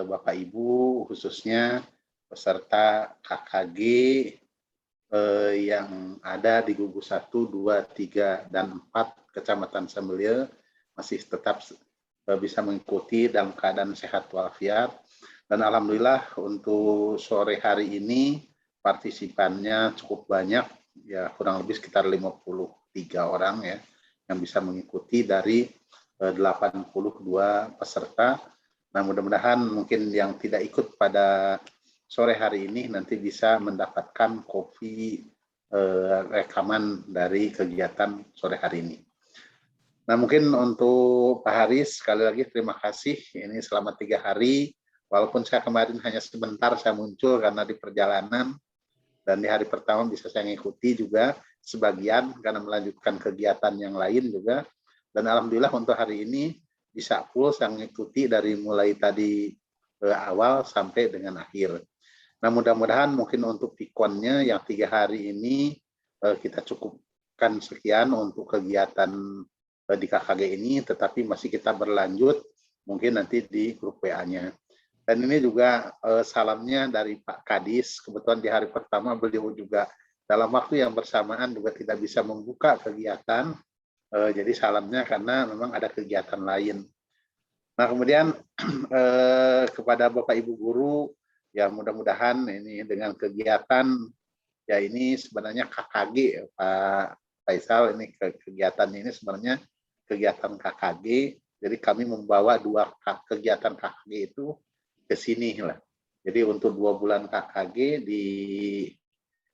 S4: Bapak Ibu khususnya peserta KKG yang ada di gugus 1, 2, 3, dan 4 Kecamatan Sambelia masih tetap bisa mengikuti dalam keadaan sehat walafiat. Dan alhamdulillah untuk sore hari ini partisipannya cukup banyak, ya kurang lebih sekitar 53 orang ya yang bisa mengikuti dari 82 peserta. Nah mudah-mudahan mungkin yang tidak ikut pada sore hari ini nanti bisa mendapatkan kopi rekaman dari kegiatan sore hari ini. Nah mungkin untuk Pak Haris sekali lagi terima kasih. Ini selama 3 hari, walaupun saya kemarin hanya sebentar saya muncul karena di perjalanan, dan di hari pertama bisa saya mengikuti juga sebagian karena melanjutkan kegiatan yang lain juga. Dan alhamdulillah untuk hari ini bisa full saya mengikuti dari mulai tadi awal sampai dengan akhir. Nah mudah-mudahan mungkin untuk PIKON-nya yang 3 hari ini kita cukupkan sekian untuk kegiatan di KKG ini, tetapi masih kita berlanjut mungkin nanti di grup WA-nya. Dan ini juga salamnya dari Pak Kadis, kebetulan di hari pertama beliau juga dalam waktu yang bersamaan juga tidak bisa membuka kegiatan, jadi salamnya karena memang ada kegiatan lain. Nah kemudian kepada Bapak Ibu Guru, ya mudah-mudahan ini dengan kegiatan, ya ini sebenarnya KKG Pak Faisal, ini kegiatan ini sebenarnya kegiatan KKG, jadi kami membawa 2 kegiatan KKG itu ke sini lah. Jadi untuk 2 bulan KKG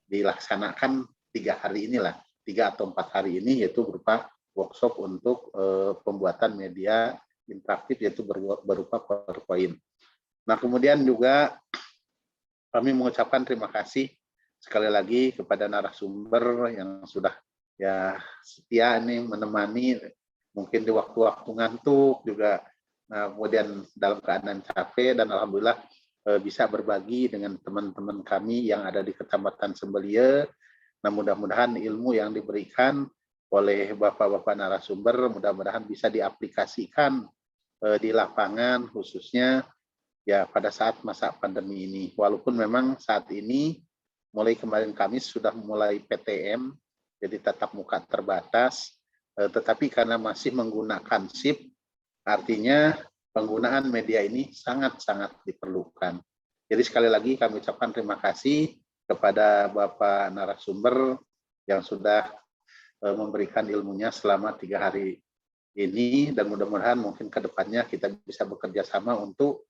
S4: dilaksanakan 3 hari inilah, 3 atau 4 hari ini, yaitu berupa workshop untuk pembuatan media interaktif yaitu berupa PowerPoint. Nah, kemudian juga kami mengucapkan terima kasih sekali lagi kepada narasumber yang sudah ya setia ini menemani mungkin di waktu-waktu ngantuk juga. Nah, kemudian dalam keadaan capek dan alhamdulillah bisa berbagi dengan teman-teman kami yang ada di Kecamatan Sembelia. Nah, mudah-mudahan ilmu yang diberikan oleh bapak-bapak narasumber mudah-mudahan bisa diaplikasikan di lapangan khususnya ya pada saat masa pandemi ini. Walaupun memang saat ini mulai kemarin Kamis sudah mulai PTM, jadi tatap muka terbatas, tetapi karena masih menggunakan SIP, artinya penggunaan media ini sangat-sangat diperlukan. Jadi sekali lagi kami ucapkan terima kasih kepada Bapak narasumber yang sudah memberikan ilmunya selama 3 hari ini, dan mudah-mudahan mungkin ke depannya kita bisa bekerja sama untuk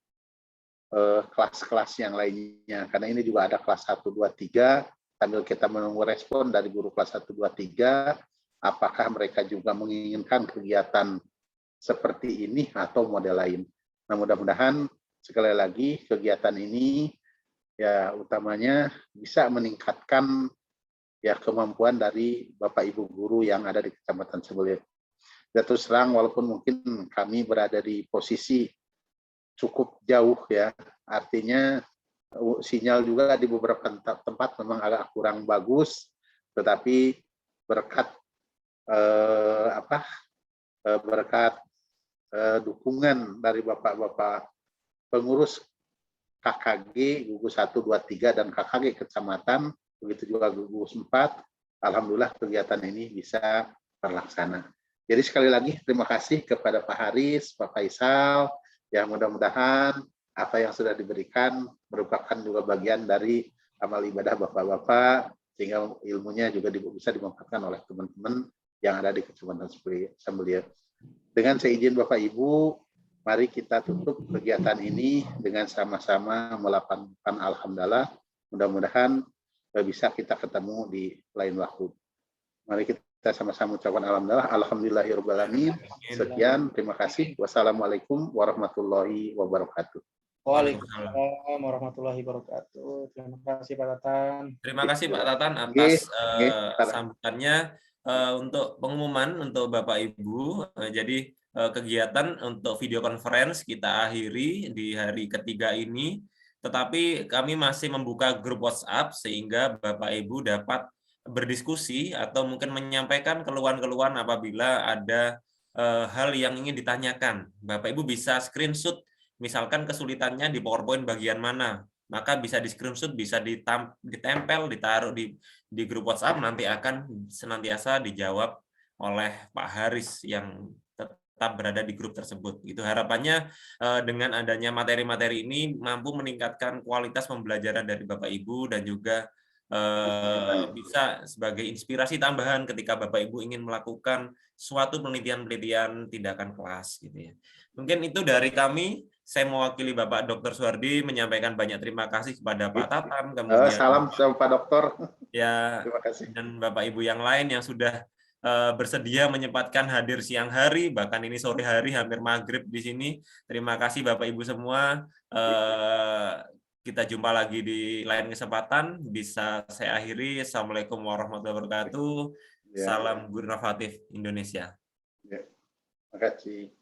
S4: kelas-kelas yang lainnya, karena ini juga ada kelas 1, 2, 3, sambil kita menunggu respon dari guru kelas 1, 2, 3, apakah mereka juga menginginkan kegiatan seperti ini atau model lain. Nah, mudah-mudahan sekali lagi kegiatan ini ya utamanya bisa meningkatkan ya kemampuan dari Bapak Ibu guru yang ada di Kecamatan Sembelia. Dan terus terang walaupun mungkin kami berada di posisi cukup jauh ya, artinya sinyal juga di beberapa tempat memang agak kurang bagus, tetapi berkat dukungan dari bapak-bapak pengurus KKG gugus 1, 2, 3 dan KKG kecamatan, begitu juga gugus 4, alhamdulillah kegiatan ini bisa terlaksana. Jadi sekali lagi terima kasih kepada Pak Haris, Pak Faisal. Ya, mudah-mudahan apa yang sudah diberikan merupakan juga bagian dari amal ibadah bapak-bapak, sehingga ilmunya juga bisa dimanfaatkan oleh teman-teman yang ada di Kecamatan Sembelia. Dengan seizin Bapak Ibu, mari kita tutup kegiatan ini dengan sama-sama melapangkan alhamdulillah. Mudah-mudahan bisa kita ketemu di lain waktu. Mari kita sama-sama ucapkan alhamdulillah, alhamdulillahirobbilalamin. Sekian, terima kasih. Wassalamualaikum warahmatullahi wabarakatuh.
S2: Waalaikumsalam warahmatullahi wabarakatuh. Terima kasih Pak Tatan.
S3: Terima kasih Pak Tatan atas sambutannya. Untuk pengumuman untuk Bapak Ibu, jadi kegiatan untuk video conference kita akhiri di hari ketiga ini, tetapi kami masih membuka grup WhatsApp sehingga Bapak Ibu dapat berdiskusi atau mungkin menyampaikan keluhan-keluhan apabila ada hal yang ingin ditanyakan. Bapak Ibu bisa screenshot, misalkan kesulitannya di PowerPoint bagian mana, maka bisa di screenshot, bisa ditempel, ditaruh di grup WhatsApp, nanti akan senantiasa dijawab oleh Pak Haris yang tetap berada di grup tersebut. Itu harapannya dengan adanya materi-materi ini mampu meningkatkan kualitas pembelajaran dari Bapak Ibu dan juga bisa sebagai inspirasi tambahan ketika Bapak Ibu ingin melakukan suatu penelitian-penelitian tindakan kelas gitu ya. Mungkin itu dari kami. Saya mewakili Bapak Dr. Suwardi menyampaikan banyak terima kasih kepada Pak Tatan, kemudian
S4: salam sama Pak Dokter.
S3: Ya,
S4: terima kasih.
S3: Dan Bapak Ibu yang lain yang sudah bersedia menyempatkan hadir siang hari, bahkan ini sore hari hampir maghrib di sini. Terima kasih Bapak Ibu semua. Kita jumpa lagi di lain kesempatan. Bisa saya akhiri. Assalamualaikum warahmatullahi wabarakatuh. Salam Guru Inovatif Indonesia.
S4: Terima kasih.